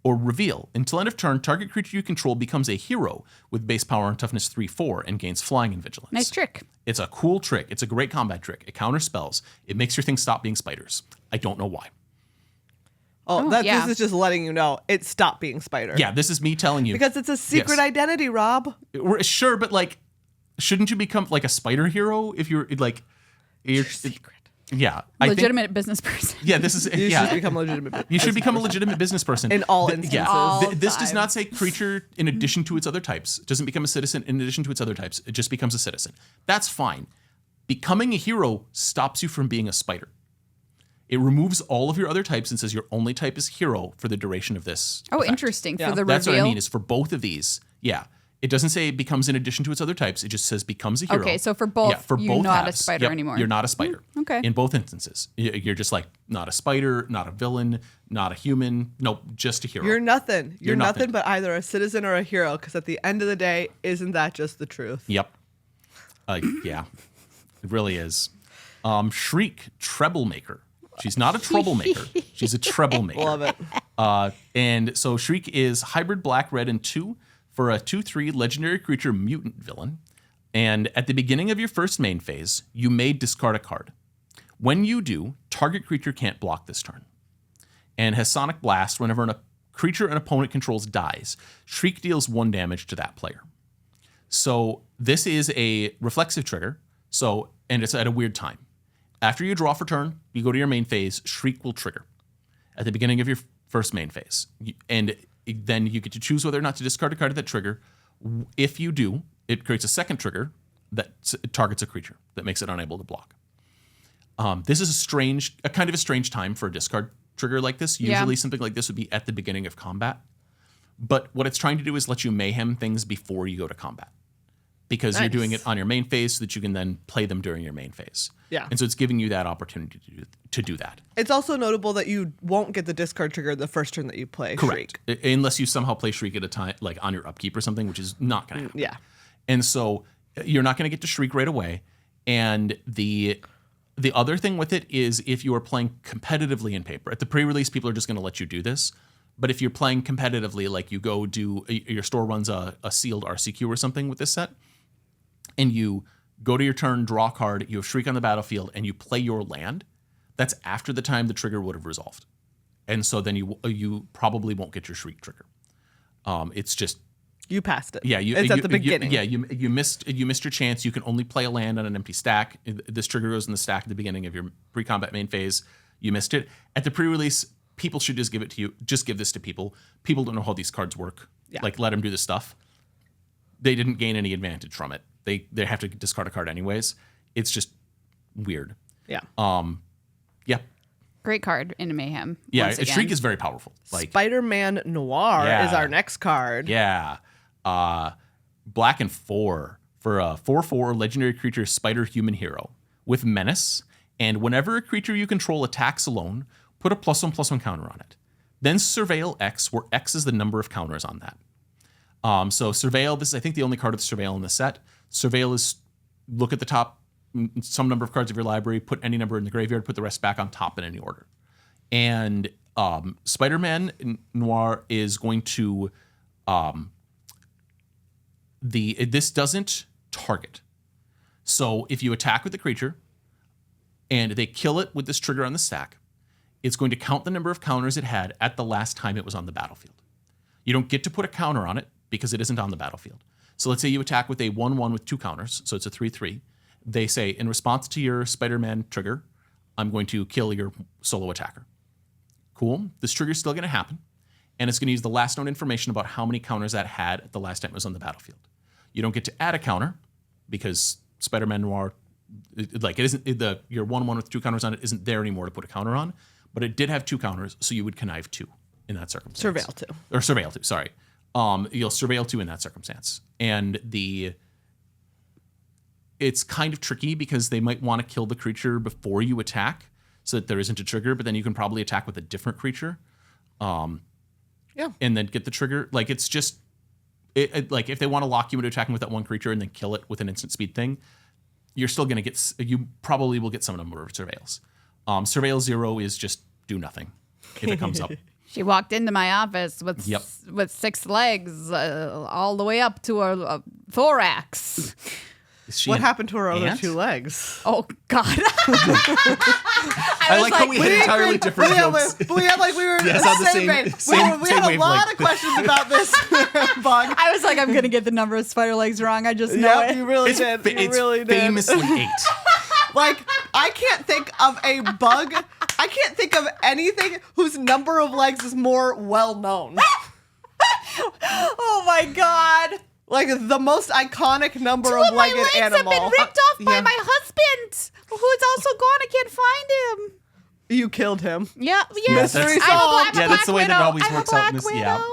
Speaker 3: Or reveal, until end of turn, target creature you control becomes a hero with base power and toughness 3/4 and gains flying and vigilance.
Speaker 1: Nice trick.
Speaker 3: It's a cool trick. It's a great combat trick. It counters spells. It makes your thing stop being spiders. I don't know why.
Speaker 2: This is just letting you know it stopped being spider.
Speaker 3: Yeah, this is me telling you.
Speaker 2: Because it's a secret
Speaker 3: Yes.
Speaker 2: identity, Rob.
Speaker 3: Sure, but like, shouldn't you become like a spider hero if you're like, you're
Speaker 2: Secret.
Speaker 3: Yeah, I think.
Speaker 1: Legitimate business person.
Speaker 3: Yeah, this is
Speaker 2: You
Speaker 3: yeah.
Speaker 2: should become legitimate.
Speaker 3: You should become a legitimate business person.
Speaker 2: In all
Speaker 3: Th-
Speaker 2: instances.
Speaker 3: Yeah.
Speaker 1: All
Speaker 3: This does
Speaker 1: time.
Speaker 3: not say creature in addition to its other types. It doesn't become a citizen in addition to its other types. It just becomes a citizen. That's fine. Becoming a hero stops you from being a spider. It removes all of your other types and says your only type is hero for the duration of this.
Speaker 1: Oh,
Speaker 3: effect.
Speaker 1: interesting.
Speaker 2: Yeah.
Speaker 1: For the
Speaker 3: That's
Speaker 1: reveal.
Speaker 3: what I mean is for both of these. Yeah. It doesn't say it becomes in addition to its other types. It just says becomes a hero.
Speaker 1: Okay, so for both, you're not a
Speaker 3: halves.
Speaker 1: spider
Speaker 3: Yep,
Speaker 1: anymore.
Speaker 3: You're not a spider.
Speaker 1: okay.
Speaker 3: In both instances. You're just like not a spider, not a villain, not a human. Nope, just a hero.
Speaker 2: You're nothing. You're
Speaker 3: nothing.
Speaker 2: nothing but either a citizen or a hero. Because at the end of the day, isn't that just the truth?
Speaker 3: Yep. Yeah. It really is. Shriek, Troublemaker. She's not a troublemaker. She's a troublemaker.
Speaker 2: Love it.
Speaker 3: And so Shriek is hybrid black, red, and 2 for a 2/3 legendary creature mutant villain. And at the beginning of your first main phase, you may discard a card. When you do, target creature can't block this turn. And has Sonic Blast whenever a creature an opponent controls dies. Shriek deals 1 damage to that player. So this is a reflexive trigger. And it's at a weird time. After you draw for turn, you go to your main phase, Shriek will trigger at the beginning of your first main phase. And then you get to choose whether or not to discard a card at that trigger. If you do, it creates a second trigger that targets a creature that makes it unable to block. This is a kind of a strange time for a discard trigger like this. Usually something like this would be at the beginning of combat. But what it's trying to do is let you mayhem things before you go to combat. Because you're doing it on your main phase so that you can then play them during your main phase.
Speaker 2: Yeah.
Speaker 3: And so it's giving you that opportunity to do that.
Speaker 2: It's also notable that you won't get the discard trigger the first turn that you play
Speaker 3: Correct.
Speaker 2: Shriek.
Speaker 3: Unless you somehow play Shriek at a time, like on your upkeep or something, which is not going to happen.
Speaker 2: Yeah.
Speaker 3: And so you're not going to get to Shriek right away. And the other thing with it is if you are playing competitively in paper, at the pre-release, people are just going to let you do this. But if you're playing competitively, like you go do, your store runs a sealed RCQ or something with this set, and you go to your turn, draw a card, you have Shriek on the battlefield, and you play your land, that's after the time the trigger would have resolved. And so then you probably won't get your Shriek trigger. It's just...
Speaker 2: You passed it.
Speaker 3: Yeah,
Speaker 2: it's at the beginning.
Speaker 3: You missed your chance. You can only play a land on an empty stack. This trigger goes in the stack at the beginning of your pre-combat main phase. You missed it. At the pre-release, people should just give it to you. Just give this to people. People don't know how these cards work.
Speaker 2: Yeah.
Speaker 3: Like, let them do this stuff. They didn't gain any advantage from it. They have to discard a card anyways. It's just weird.
Speaker 2: Yeah.
Speaker 3: Yeah.
Speaker 1: Great card in Mayhem.
Speaker 3: Yeah,
Speaker 1: once again.
Speaker 3: Shriek is very powerful. Like,
Speaker 2: Spider-Man Noir
Speaker 3: Yeah.
Speaker 2: is our next card.
Speaker 3: yeah. black and 4 for a 4/4 legendary creature spider human hero with menace. And whenever a creature you control attacks alone, put a +1/+1 counter on it. Then surveil X, where X is the number of counters on that. So surveil, this is I think the only card with surveil in the set. Surveil is look at the top, some number of cards of your library, put any number in the graveyard, put the rest back on top in any order. And Spider-Man Noir is going to this doesn't target. So if you attack with the creature and they kill it with this trigger on the stack, it's going to count the number of counters it had at the last time it was on the battlefield. You don't get to put a counter on it because it isn't on the battlefield. So let's say you attack with a 1/1 with 2 counters, so it's a 3/3. They say, in response to your Spider-Man trigger, I'm going to kill your solo attacker. Cool. This trigger's still going to happen, and it's going to use the last known information about how many counters that had at the last time it was on the battlefield. You don't get to add a counter because Spider-Man Noir, your 1/1 with 2 counters on it isn't there anymore to put a counter on, but it did have 2 counters, so you would connive 2 in that circumstance.
Speaker 2: Surveil 2.
Speaker 3: Or surveil 2, sorry. You'll surveil 2 in that circumstance. And it's kind of tricky because they might want to kill the creature before you attack so that there isn't a trigger, but then you can probably attack with a different creature. And then get the trigger. Like, it's just, like, if they want to lock you into attacking with that one creature and then kill it with an instant speed thing, you're still going to you probably will get some number of surveils. Surveil 0 is just do nothing if it comes up.
Speaker 1: She walked into my office with 6 legs all the way up to her thorax.
Speaker 2: What happened to her other 2 legs?
Speaker 1: Oh, God.
Speaker 3: I like how we had entirely different jokes.
Speaker 2: But we had we were on the same page. We had a lot of questions about this bug.
Speaker 1: I was like, I'm going to get the number of spider legs wrong. I just know it.
Speaker 2: You really did. You really did.
Speaker 3: Famously 8.
Speaker 2: I can't think of a bug. I can't think of anything whose number of legs is more well known.
Speaker 1: Oh my God.
Speaker 2: Like the most iconic number
Speaker 1: 2
Speaker 2: of
Speaker 1: of my
Speaker 2: legged
Speaker 1: legs
Speaker 2: animal.
Speaker 1: have been ripped off by my husband, who's also gone. I can't find him.
Speaker 2: You killed him.
Speaker 1: Yeah, yes.
Speaker 2: Mystery
Speaker 1: I'm
Speaker 2: solved.
Speaker 3: That's the way that it always works out in this.
Speaker 1: Yeah.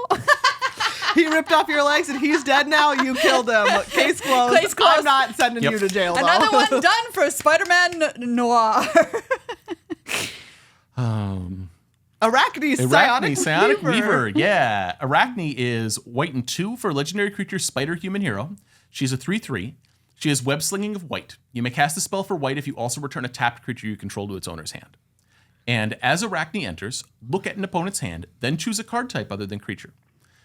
Speaker 2: He ripped off your legs and he's dead now. You killed him. Case closed.
Speaker 1: Case closed.
Speaker 2: I'm not sending you to jail, though.
Speaker 1: Another one done for Spider-Man Noir.
Speaker 2: Arachne
Speaker 3: Psionic Weaver. Yeah. Arachne is white and 2 for legendary creature spider human hero. She's a 3/3. She has web slinging of white. You may cast a spell for white if you also return a tapped creature you control to its owner's hand. And as Arachne enters, look at an opponent's hand, then choose a card type other than creature.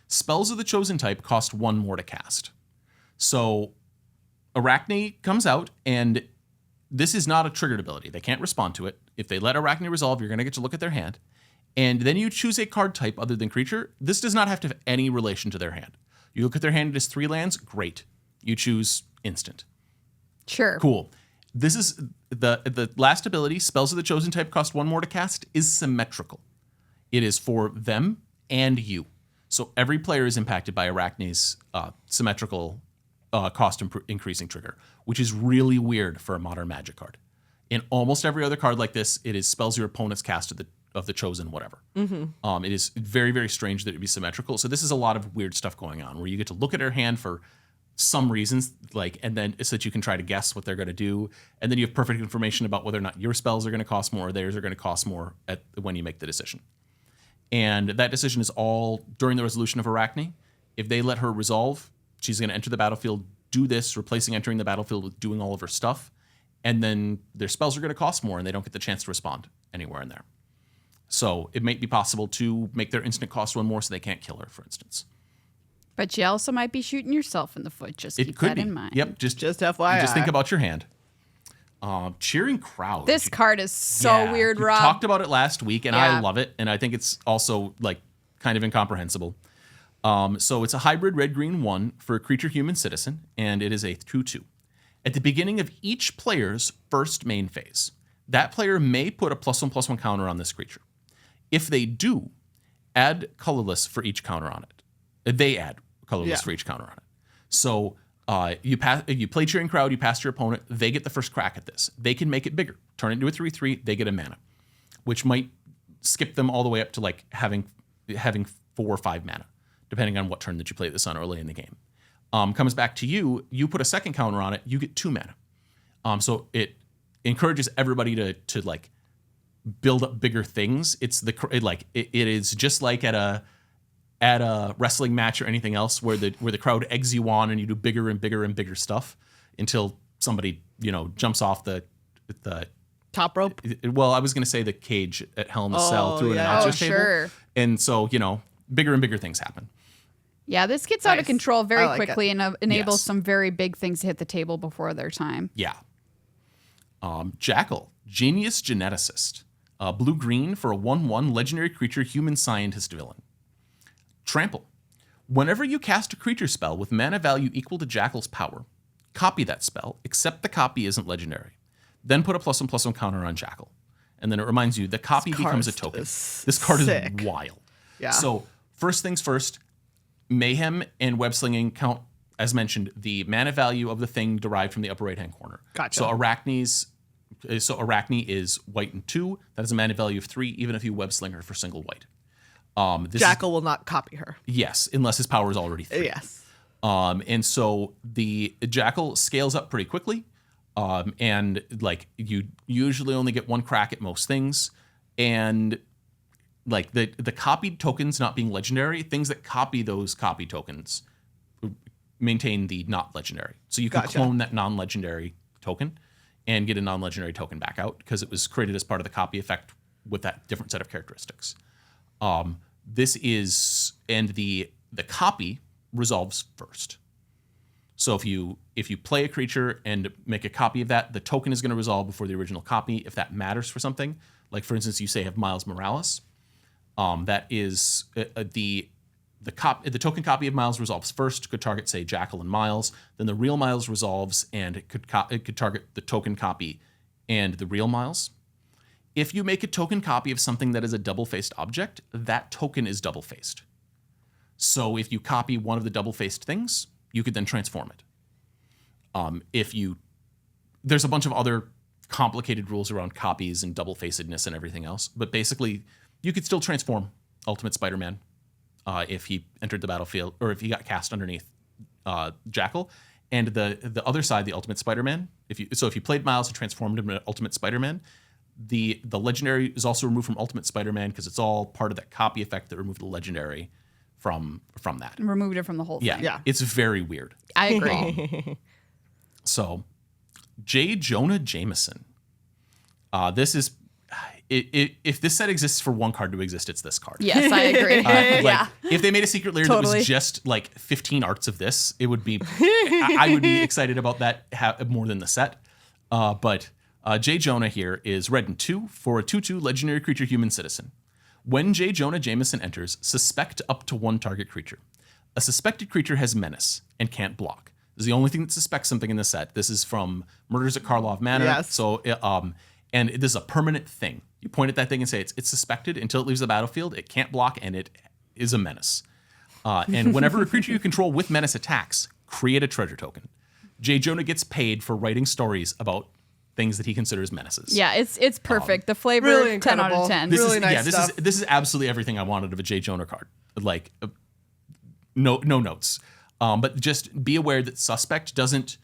Speaker 3: Spells of the chosen type cost 1 more to cast. So Arachne comes out, and this is not a triggered ability. They can't respond to it. If they let Arachne resolve, you're going to get to look at their hand. And then you choose a card type other than creature. This does not have to have any relation to their hand. You look at their hand, it is 3 lands, great. You choose instant.
Speaker 1: Sure.
Speaker 3: Cool. This is the last ability, spells of the chosen type cost 1 more to cast, is symmetrical. It is for them and you. So every player is impacted by Arachne's symmetrical cost increasing trigger, which is really weird for a modern Magic card. In almost every other card like this, it is spells your opponents cast of the chosen whatever. Mm-hmm. It is very, very strange that it would be symmetrical. So this is a lot of weird stuff going on where you get to look at her hand for some reasons, and then so that you can try to guess what they're going to do. And then you have perfect information about whether or not your spells are going to cost more or theirs are going to cost more when you make the decision. And that decision is all during the resolution of Arachne. If they let her resolve, she's going to enter the battlefield, do this, replacing entering the battlefield with doing all of her stuff. And then their spells are going to cost more and they don't get the chance to respond anywhere in there. So it might be possible to make their instant cost 1 more so they can't kill her, for instance.
Speaker 1: But you also might be shooting yourself in the foot. Just keep that in mind.
Speaker 3: Yep. Just
Speaker 2: FYI.
Speaker 3: Just think about your hand. Cheering crowd.
Speaker 1: This card is so weird, Rob.
Speaker 3: We talked about it last week, and I love it. And I think it's also kind of incomprehensible. So it's a hybrid red-green 1 for a creature human citizen, and it is a 2/2. At the beginning of each player's first main phase, that player may put a +1/+1 counter on this creature. If they do, add colorless for each counter on it. They add colorless for each counter on it. So you play Cheering Crowd, you pass your opponent, they get the first crack at this. They can make it bigger, turn it into a 3/3, they get a mana, which might skip them all the way up to having 4 or 5 mana, depending on what turn that you play this on early in the game. comes back to you. You put a second counter on it. You get 2 mana. So it encourages everybody to like build up bigger things. It is just like at a wrestling match or anything else where the crowd eggs you on and you do bigger and bigger and bigger stuff until somebody jumps off the
Speaker 2: Top rope.
Speaker 3: Well, I was going to say the cage at Hell in the Cell through an announcer's table.
Speaker 1: Sure.
Speaker 3: And so, bigger and bigger things happen.
Speaker 1: Yeah, this gets out of control very
Speaker 2: like
Speaker 1: quickly and enables
Speaker 3: Yes.
Speaker 1: some very big things to hit the table before their time.
Speaker 3: Yeah. Jackal, Genius Geneticist. Blue-green for a 1/1 legendary creature human scientist villain. Trample. Whenever you cast a creature spell with mana value equal to Jackal's power, copy that spell, except the copy isn't legendary. Then put a +1/+1 counter on Jackal. And then it reminds you the copy becomes a token. This card
Speaker 2: sick.
Speaker 3: is wild.
Speaker 2: Yeah.
Speaker 3: So first things first, Mayhem and web-slinging count, as mentioned, the mana value of the thing derived from the upper right-hand corner.
Speaker 2: Gotcha.
Speaker 3: So Arachne is white and 2. That is a mana value of 3, even if you web-sling her for single white.
Speaker 2: Jackal will not copy her.
Speaker 3: Yes, unless his power is already 3.
Speaker 2: Yes.
Speaker 3: And so the Jackal scales up pretty quickly. And like you usually only get 1 crack at most things. And like the copied tokens not being legendary, things that copy those copy tokens maintain the not legendary. So you can clone that non-legendary token and get a non-legendary token back out because it was created as part of the copy effect with that different set of characteristics. The copy resolves first. So if you play a creature and make a copy of that, the token is going to resolve before the original copy if that matters for something. Like for instance, you say have Miles Morales. That is the token copy of Miles resolves first. Could target say Jackal and Miles. Then the real Miles resolves and it could target the token copy and the real Miles. If you make a token copy of something that is a double-faced object, that token is double-faced. So if you copy one of the double-faced things, you could then transform it. There's a bunch of other complicated rules around copies and double-facedness and everything else, but basically you could still transform Ultimate Spider-Man if he entered the battlefield or if he got cast underneath Jackal. And the other side, the Ultimate Spider-Man, if you played Miles and transformed him into Ultimate Spider-Man, the legendary is also removed from Ultimate Spider-Man because it's all part of that copy effect that removed the legendary from that.
Speaker 1: Removed it from the whole thing.
Speaker 2: Yeah.
Speaker 3: It's very weird.
Speaker 1: I agree.
Speaker 3: So, J. Jonah Jameson. This is if this set exists for one card to exist, it's this card.
Speaker 1: Yes, I agree.
Speaker 3: If they made a secret lair that
Speaker 1: Totally.
Speaker 3: was just like 15 arts of this, it would be. I would be excited about that more than the set. But J. Jonah here is red and 2 for a 2/2 legendary creature human citizen. When J. Jonah Jameson enters, suspect up to 1 target creature. A suspected creature has menace and can't block. This is the only thing that suspects something in the set. This is from Murders at Karlov Manor.
Speaker 2: Yes.
Speaker 3: So, and this is a permanent thing. You point at that thing and say it's suspected until it leaves the battlefield. It can't block and it is a menace. And whenever a creature you control with menace attacks, create a treasure token. J. Jonah gets paid for writing stories about things that he considers menaces.
Speaker 1: Yeah, it's perfect. The flavor,
Speaker 2: really
Speaker 1: 10 out of
Speaker 2: incredible.
Speaker 1: 10.
Speaker 3: This
Speaker 2: Really
Speaker 3: is
Speaker 2: nice
Speaker 3: this
Speaker 2: stuff.
Speaker 3: is this is absolutely everything I wanted of a J. Jonah card. Like no notes. But just be aware that suspect doesn't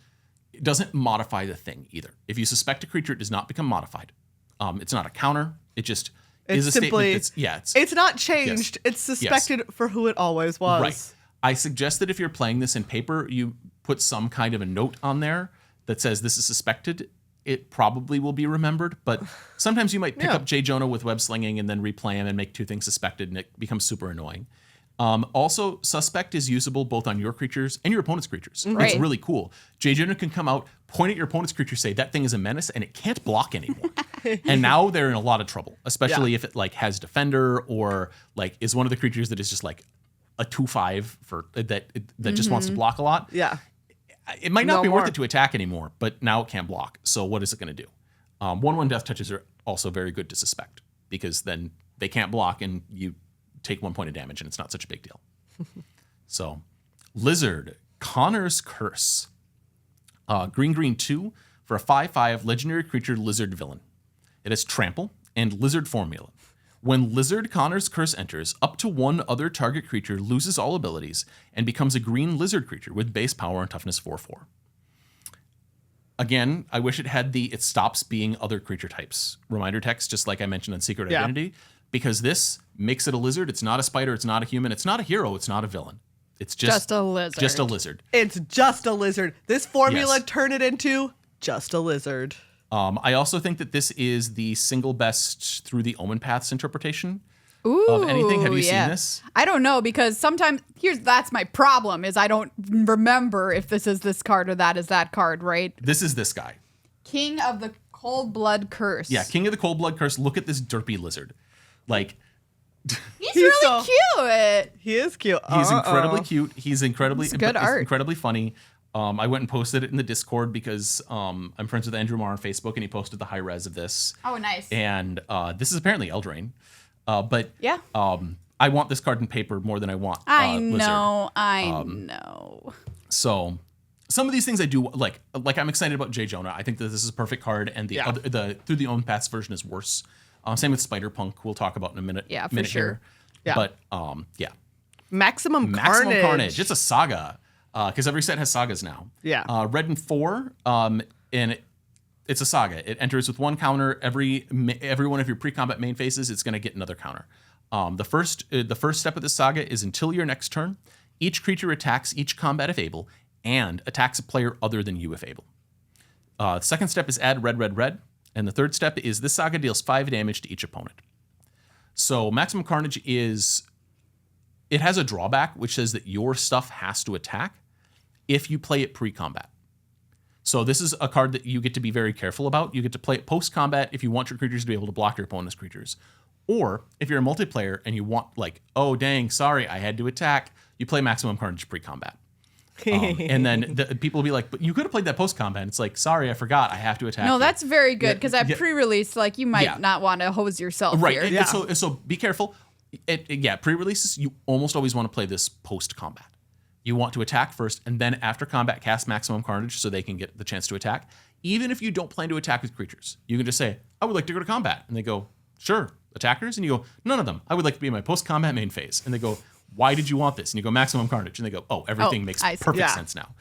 Speaker 3: modify the thing either. If you suspect a creature, it does not become modified. It's not a counter. It just is a
Speaker 2: simply,
Speaker 3: statement that's
Speaker 2: it's not changed.
Speaker 3: Yes.
Speaker 2: It's suspected for who it always was.
Speaker 3: Right. I suggest that if you're playing this in paper, you put some kind of a note on there that says this is suspected. It probably will be remembered, but sometimes you might pick up J. Jonah with web slinging and then replay him and make 2 things suspected, and it becomes super annoying. Also, suspect is usable both on your creatures and your opponent's creatures.
Speaker 1: Right.
Speaker 3: It's really cool. J. Jonah can come out, point at your opponent's creature, say that thing is a menace, and it can't block anymore. And now they're in a lot of trouble, especially if it like has defender or like is one of the creatures that is just like a 2/5 for that just wants to block a lot.
Speaker 2: Yeah.
Speaker 3: It might not
Speaker 2: No
Speaker 3: be
Speaker 2: more.
Speaker 3: worth it to attack anymore, but now it can't block. So what is it going to do? 1/1 death touches are also very good to suspect because then they can't block and you take 1 point of damage and it's not such a big deal. So Lizard, Connor's Curse. Green 2 for a 5/5 legendary creature lizard villain. It has trample and lizard formula. When Lizard Connor's Curse enters, up to one other target creature loses all abilities and becomes a green lizard creature with base power and toughness 4/4. Again, I wish it had it stops being other creature types reminder text, just like I mentioned on Secret Identity, because this makes it a lizard. It's not a spider. It's not a human. It's not a hero. It's not a villain. It's just
Speaker 1: a lizard.
Speaker 3: Just a lizard.
Speaker 2: It's just a lizard. This formula
Speaker 3: Yes.
Speaker 2: turned it into just a lizard.
Speaker 3: I also think that this is the single best through the Omen Paths interpretation
Speaker 1: Ooh,
Speaker 3: of anything. Have you
Speaker 1: yeah.
Speaker 3: seen this?
Speaker 1: I don't know, because sometimes that's my problem is I don't remember if this is this card or that is that card, right?
Speaker 3: This is this guy.
Speaker 1: King of the Cold Blood Curse.
Speaker 3: Yeah, King of the Cold Blood Curse. Look at this derpy lizard. Like,
Speaker 1: He's really cute.
Speaker 2: He is cute.
Speaker 3: he's incredibly cute. He's incredibly
Speaker 1: It's good art.
Speaker 3: incredibly funny. I went and posted it in the Discord because I'm friends with Andrew Marr on Facebook, and he posted the high res of this.
Speaker 1: Oh, nice.
Speaker 3: And this is apparently Eldraine. But
Speaker 1: Yeah.
Speaker 3: I want this card in paper more than I want
Speaker 1: I
Speaker 3: Lizard.
Speaker 1: know. I know.
Speaker 3: So some of these things I do like I'm excited about J. Jonah. I think that this is a perfect card, and the Through the Omen Paths version is worse. Same with Spider Punk. We'll talk about in a minute.
Speaker 1: Yeah, for
Speaker 3: minute
Speaker 1: sure.
Speaker 3: Here.
Speaker 2: Yeah.
Speaker 3: But
Speaker 2: Maximum
Speaker 3: Maximum
Speaker 2: Carnage.
Speaker 3: Carnage. It's a saga. Because every set has sagas now.
Speaker 2: Yeah.
Speaker 3: Red and 4. And it's a saga. It enters with one counter. Every one of your pre-combat main phases, it's going to get another counter. The first step of this saga is until your next turn, each creature attacks each combat if able, and attacks a player other than you if able. The second step is add red, red, red. And the third step is this saga deals 5 damage to each opponent. So Maximum Carnage it has a drawback, which says that your stuff has to attack if you play it pre-combat. So this is a card that you get to be very careful about. You get to play it post-combat if you want your creatures to be able to block your opponent's creatures. Or if you're a multiplayer and you want, like, oh, dang, sorry, I had to attack, you play Maximum Carnage pre-combat. And then people will be like, but you could have played that post-combat. It's like, sorry, I forgot, I have to attack.
Speaker 1: No,
Speaker 3: you.
Speaker 1: that's very good because at
Speaker 3: yeah.
Speaker 1: pre-release, like you might
Speaker 3: Yeah.
Speaker 1: not want to hose yourself
Speaker 3: Right.
Speaker 1: here.
Speaker 3: And so be careful. Pre-releases, you almost always want to play this post-combat. You want to attack first, and then after combat, cast Maximum Carnage so they can get the chance to attack. Even if you don't plan to attack with creatures, you can just say, I would like to go to combat. And they go, sure, attackers? And you go, none of them. I would like to be in my post-combat main phase. And they go, why did you want this? And you go, Maximum Carnage. And they go, oh, everything makes
Speaker 1: I see.
Speaker 3: perfect
Speaker 2: Yeah.
Speaker 3: sense now.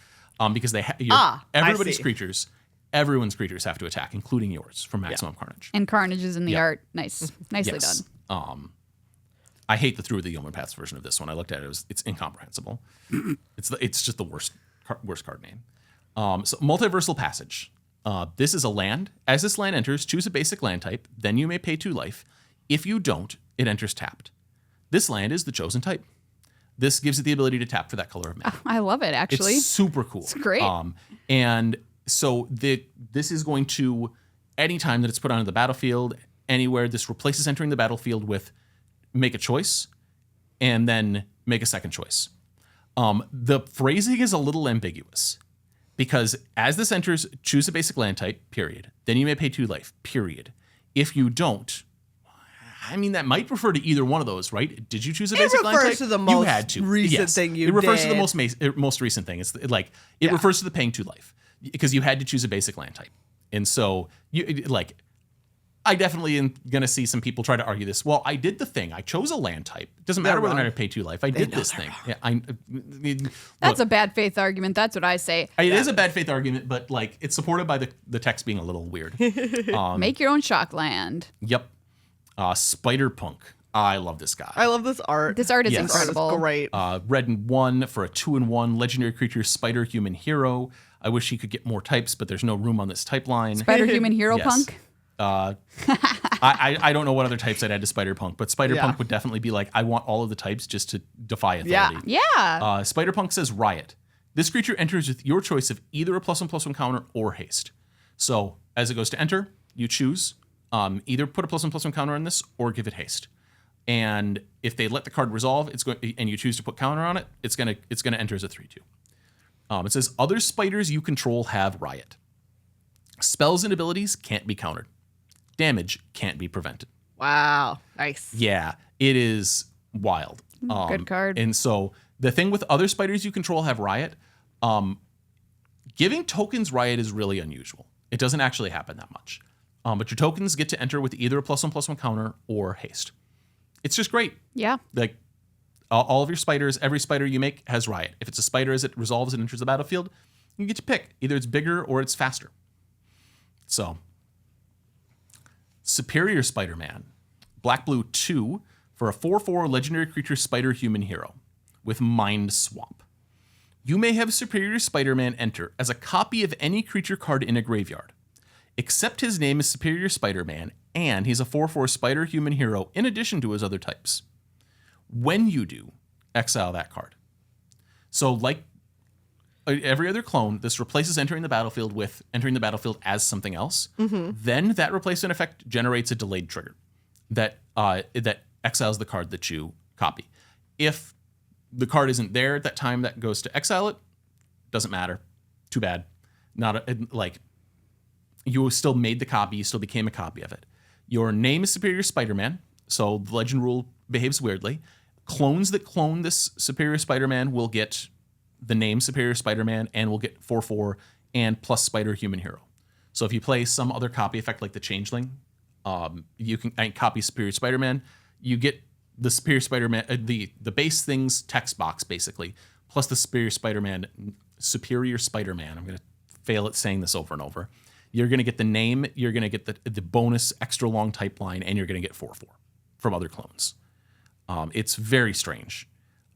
Speaker 3: Because
Speaker 2: I
Speaker 3: everybody's
Speaker 2: see.
Speaker 3: creatures, everyone's creatures have to attack, including yours, from Maximum Carnage.
Speaker 1: And Carnage is in the
Speaker 3: Yeah.
Speaker 1: art. Nice. Nicely
Speaker 3: Yes.
Speaker 1: done.
Speaker 3: I hate the Through the Omen Paths version of this one. I looked at it; it's incomprehensible. It's just the worst card name. So Multiversal Passage. This is a land. As this land enters, choose a basic land type. Then you may pay 2 life. If you don't, it enters tapped. This land is the chosen type. This gives it the ability to tap for that color of mana.
Speaker 1: I love it, actually.
Speaker 3: It's super cool. It's
Speaker 1: great.
Speaker 3: And so this is going to, anytime that it's put onto the battlefield, anywhere, this replaces entering the battlefield with make a choice and then make a second choice. The phrasing is a little ambiguous because as this enters, choose a basic land type, period. Then you may pay 2 life, period. If you don't, I mean, that might refer to either one of those, right? Did you choose a basic land type?
Speaker 2: It refers to the
Speaker 3: You
Speaker 2: most
Speaker 3: had to.
Speaker 2: recent
Speaker 3: Yes.
Speaker 2: thing you
Speaker 3: It refers to
Speaker 2: did.
Speaker 3: the most recent thing. It's like, it refers to the paying 2 life because you had to choose a basic land type. And so, I definitely am going to see some people try to argue this. Well, I did the thing. I chose a land type. It doesn't matter whether or not I pay 2 life. I did this thing. Yeah,
Speaker 1: That's a bad faith argument. That's what I say.
Speaker 3: It is a bad faith argument, but it's supported by the text being a little weird.
Speaker 1: Make your own shock land.
Speaker 3: Yep. Spider Punk. I love this guy.
Speaker 2: I love this art.
Speaker 1: This art is
Speaker 3: Yes.
Speaker 1: incredible.
Speaker 2: It's great.
Speaker 3: Red and 1 for a 2/1 legendary creature, Spider Human Hero. I wish he could get more types, but there's no room on this type line.
Speaker 1: Spider Human Hero
Speaker 3: Yes.
Speaker 1: Punk.
Speaker 3: I don't know what other types I'd add to Spider Punk, but Spider Punk would definitely be like, I want all of the types just to defy authority.
Speaker 1: Yeah.
Speaker 3: Spider Punk says Riot. This creature enters with your choice of either a +1/+1 counter or haste. So as it goes to enter, you choose either put a +1/+1 counter on this or give it haste. And if they let the card resolve, and you choose to put counter on it, it's gonna enter as a 3/2. It says other spiders you control have Riot. Spells and abilities can't be countered. Damage can't be prevented.
Speaker 2: Wow. Nice.
Speaker 3: Yeah, it is wild.
Speaker 1: Good card.
Speaker 3: And so the thing with other spiders you control have Riot. Giving tokens Riot is really unusual. It doesn't actually happen that much. But your tokens get to enter with either a +1/+1 counter or haste. It's just great.
Speaker 1: Yeah.
Speaker 3: Like all of your spiders, every spider you make has riot. If it's a spider as it resolves and enters the battlefield, you get to pick. Either it's bigger or it's faster. So, Superior Spider-Man. Black Blue 2 for a 4/4 legendary creature spider human hero with Mind Swap. You may have Superior Spider-Man enter as a copy of any creature card in a graveyard, except his name is Superior Spider-Man and he's a 4/4 spider human hero in addition to his other types. When you do, exile that card. So like every other clone, this replaces entering the battlefield with entering the battlefield as something else. Then that replacement effect generates a delayed trigger that exiles the card that you copy. If the card isn't there at that time that goes to exile it, doesn't matter. Too bad. You still made the copy, you still became a copy of it. Your name is Superior Spider-Man, so the legend rule behaves weirdly. Clones that clone this Superior Spider-Man will get the name Superior Spider-Man and will get 4/4 and plus Spider Human Hero. So if you play some other copy effect like the Changeling, you can copy Superior Spider-Man. You get the Superior Spider-Man, the base things text box basically, plus the Superior Spider-Man. I'm going to fail at saying this over and over. You're going to get the name, you're going to get the bonus extra long type line, and you're going to get 4/4 from other clones. It's very strange.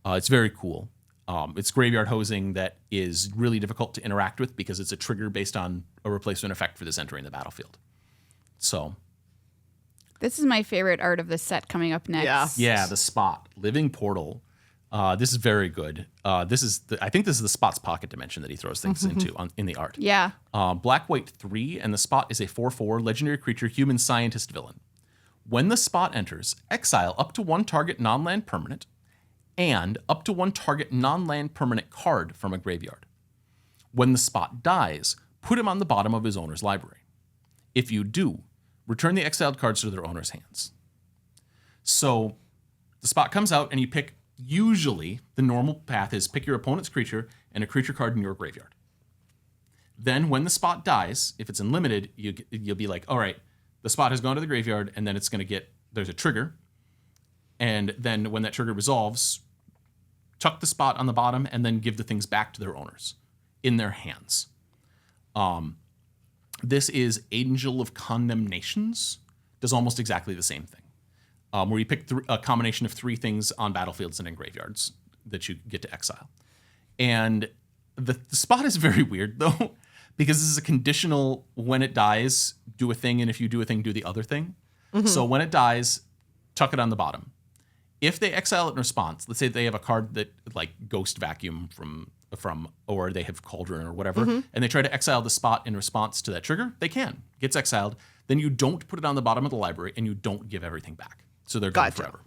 Speaker 3: It's very cool. It's graveyard hosing that is really difficult to interact with because it's a trigger based on a replacement effect for this entering the battlefield. So,
Speaker 1: this is my favorite art of this set coming up next.
Speaker 3: Yeah, the Spot Living Portal. This is very good. I think this is the Spot's pocket dimension that he throws things into in the art.
Speaker 1: Yeah.
Speaker 3: Black White 3 and the Spot is a 4/4 legendary creature human scientist villain. When the Spot enters, exile up to one target non-land permanent and up to one target non-land permanent card from a graveyard. When the Spot dies, put him on the bottom of his owner's library. If you do, return the exiled cards to their owner's hands. So the Spot comes out and you pick, usually the normal path is pick your opponent's creature and a creature card in your graveyard. Then when the Spot dies, if it's unlimited, you'll be like, all right, the Spot has gone to the graveyard, and then it's going to there's a trigger. And then when that trigger resolves, chuck the Spot on the bottom and then give the things back to their owners in their hands. This is Angel of Condemnations. Does almost exactly the same thing. Where you pick a combination of 3 things on battlefields and in graveyards that you get to exile. And the Spot is very weird, though, because this is a conditional when it dies, do a thing, and if you do a thing, do the other thing. So when it dies, tuck it on the bottom. If they exile it in response, let's say they have a card that like Ghost Vacuum from or they have Cauldron or whatever, and they try to exile the Spot in response to that trigger, they can. Gets exiled. Then you don't put it on the bottom of the library, and you don't give everything back. So they're gone forever.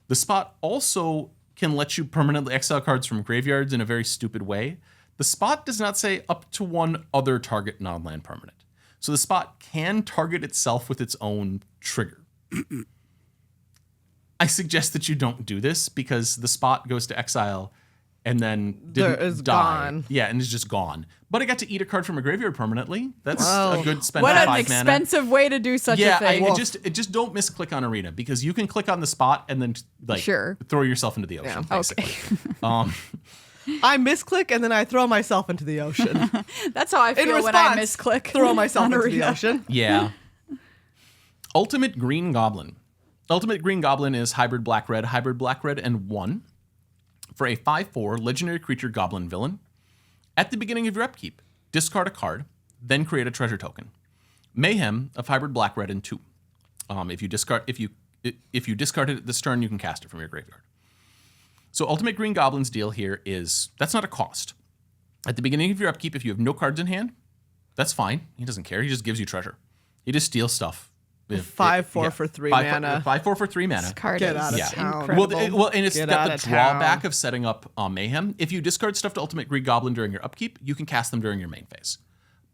Speaker 3: The Spot also can let you permanently exile cards from graveyards in a very stupid way. The Spot does not say up to one other target non-land permanent. So the Spot can target itself with its own trigger. I suggest that you don't do this because the Spot goes to exile and then didn't die. Gone. Yeah, and is just gone. But I got to eat a card from a graveyard permanently. That's a good spend of 5 mana. What an
Speaker 1: expensive way to do such a thing.
Speaker 3: Yeah, just don't misclick on Arena because you can click on the Spot and then throw yourself into the ocean, basically.
Speaker 1: Okay.
Speaker 2: I misclick and then I throw myself into the ocean.
Speaker 1: That's how I feel when I misclick.
Speaker 2: Throw myself into the ocean.
Speaker 3: Yeah. Ultimate Green Goblin. Ultimate Green Goblin is hybrid black red, and 1 for a 5/4 legendary creature goblin villain. At the beginning of your upkeep, discard a card, then create a treasure token. Mayhem of hybrid black red and 2. If you discard it at this turn, you can cast it from your graveyard. So Ultimate Green Goblin's deal here is that's not a cost. At the beginning of your upkeep, if you have no cards in hand, that's fine. He doesn't care. He just gives you treasure. He just steals stuff.
Speaker 2: 5/4 for 3 mana.
Speaker 3: 5/4 for 3 mana.
Speaker 1: This card
Speaker 2: Get
Speaker 1: is
Speaker 2: out of town.
Speaker 1: incredible.
Speaker 3: Well, and it's got the drawback of setting up Mayhem. If you discard stuff to Ultimate Green Goblin during your upkeep, you can cast them during your main phase.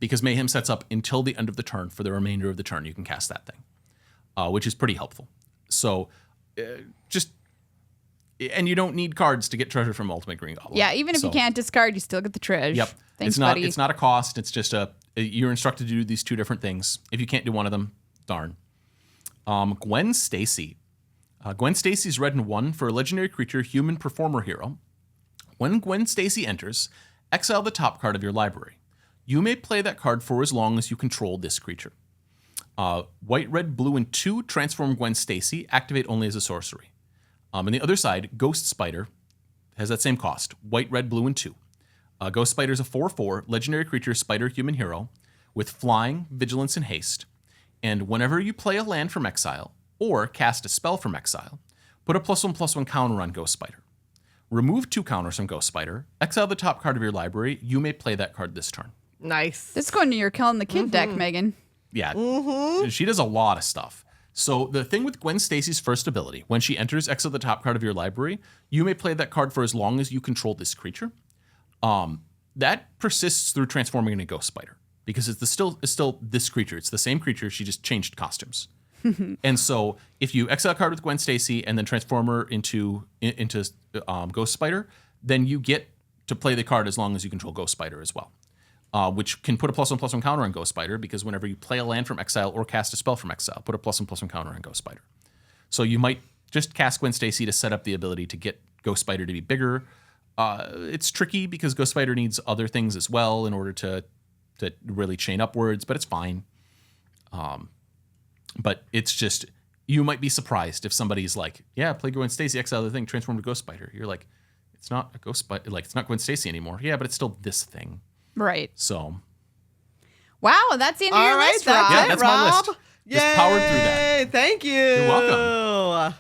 Speaker 3: Because Mayhem sets up until the end of the turn. For the remainder of the turn, you can cast that thing. Which is pretty helpful. So, and you don't need cards to get treasure from Ultimate Green Goblin.
Speaker 1: Yeah, even if you can't discard, you still get the treasure.
Speaker 3: Yep.
Speaker 1: Thanks, buddy.
Speaker 3: It's not a cost. It's just you're instructed to do these 2 different things. If you can't do one of them, darn. Gwen Stacy. Gwen Stacy's red and 1 for a legendary creature, human performer hero. When Gwen Stacy enters, exile the top card of your library. You may play that card for as long as you control this creature. White, red, blue, and 2, transform Gwen Stacy, activate only as a sorcery. On the other side, Ghost Spider has that same cost. White, red, blue, and 2. Ghost Spider is a 4/4 legendary creature, spider human hero, with flying, vigilance, and haste. And whenever you play a land from exile or cast a spell from exile, put a +1/+1 counter on Ghost Spider. Remove 2 counters from Ghost Spider. Exile the top card of your library. You may play that card this turn.
Speaker 2: Nice.
Speaker 1: This is going to your Killing the Kid deck, Megan.
Speaker 3: Yeah, she does a lot of stuff. So the thing with Gwen Stacy's first ability, when she enters, exile the top card of your library, you may play that card for as long as you control this creature. That persists through transforming into Ghost Spider because it's still this creature. It's the same creature. She just changed costumes. And so if you exile a card with Gwen Stacy and then transform her into Ghost Spider, then you get to play the card as long as you control Ghost Spider as well. Which can put a +1/+1 counter on Ghost Spider because whenever you play a land from exile or cast a spell from exile, put a +1/+1 counter on Ghost Spider. So you might just cast Gwen Stacy to set up the ability to get Ghost Spider to be bigger. It's tricky because Ghost Spider needs other things as well in order to really chain upwards, but it's fine. But it's just, you might be surprised if somebody's like, yeah, play Gwen Stacy, exile the thing, transform to Ghost Spider. You're like, it's not a Ghost Spider, like it's not Gwen Stacy anymore. Yeah, but it's still this thing.
Speaker 1: Right.
Speaker 3: So.
Speaker 1: Wow, that's the end of your list, Rob.
Speaker 3: Yeah, that's my list.
Speaker 2: Yay.
Speaker 3: Just powered through that.
Speaker 2: Thank you.
Speaker 3: You're welcome.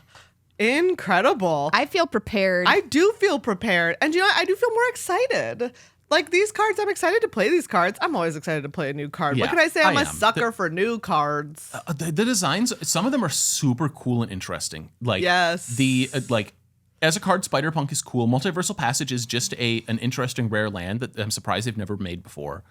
Speaker 2: Incredible.
Speaker 1: I feel prepared.
Speaker 2: I do feel prepared. And you know what? I do feel more excited. Like these cards, I'm excited to play these cards. I'm always excited to play a new card.
Speaker 3: Yeah,
Speaker 2: what can I say? I'm
Speaker 3: I
Speaker 2: a
Speaker 3: am.
Speaker 2: sucker for new cards.
Speaker 3: The designs, some of them are super cool and interesting. Like,
Speaker 2: Yes.
Speaker 3: As a card, Spider-Punk is cool. Multiversal Passage is just an interesting rare land that I'm surprised they've never made before.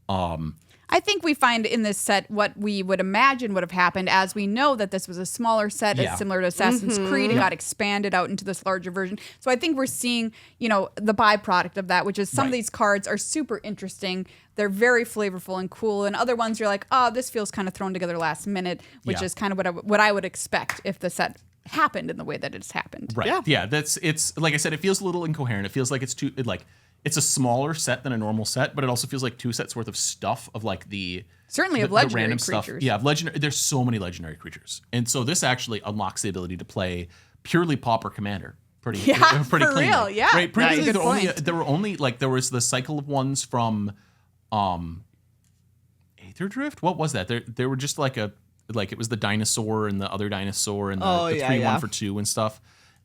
Speaker 1: I think we find in this set what we would imagine would have happened, as we know that this was a smaller set,
Speaker 3: Yeah.
Speaker 1: as similar to Assassin's Creed. It got expanded out into this larger version. So I think we're seeing, the byproduct of that, which is some of
Speaker 3: Right.
Speaker 1: these cards are super interesting. They're very flavorful and cool. And other ones you're like, oh, this feels kind of thrown together last minute, which
Speaker 3: Yeah.
Speaker 1: is kind of what I would expect if the set happened in the way that it's happened.
Speaker 3: Right. Yeah. It's like I said, it feels a little incoherent. It feels like it's a smaller set than a normal set, but it also feels like 2 sets worth of stuff of like
Speaker 1: Certainly of
Speaker 3: the
Speaker 1: legendary
Speaker 3: random
Speaker 1: creatures.
Speaker 3: stuff. Yeah, of legendary. There's so many legendary creatures, and so this actually unlocks the ability to play purely Pauper Commander. Pretty
Speaker 1: Yeah,
Speaker 3: pretty
Speaker 1: for
Speaker 3: cleanly.
Speaker 1: real, yeah.
Speaker 3: Right. Previously,
Speaker 1: Good point.
Speaker 3: there was the cycle of ones from, Aether Drift. What was that? There were just it was the dinosaur and the other dinosaur and the 3/1 for 2 and stuff.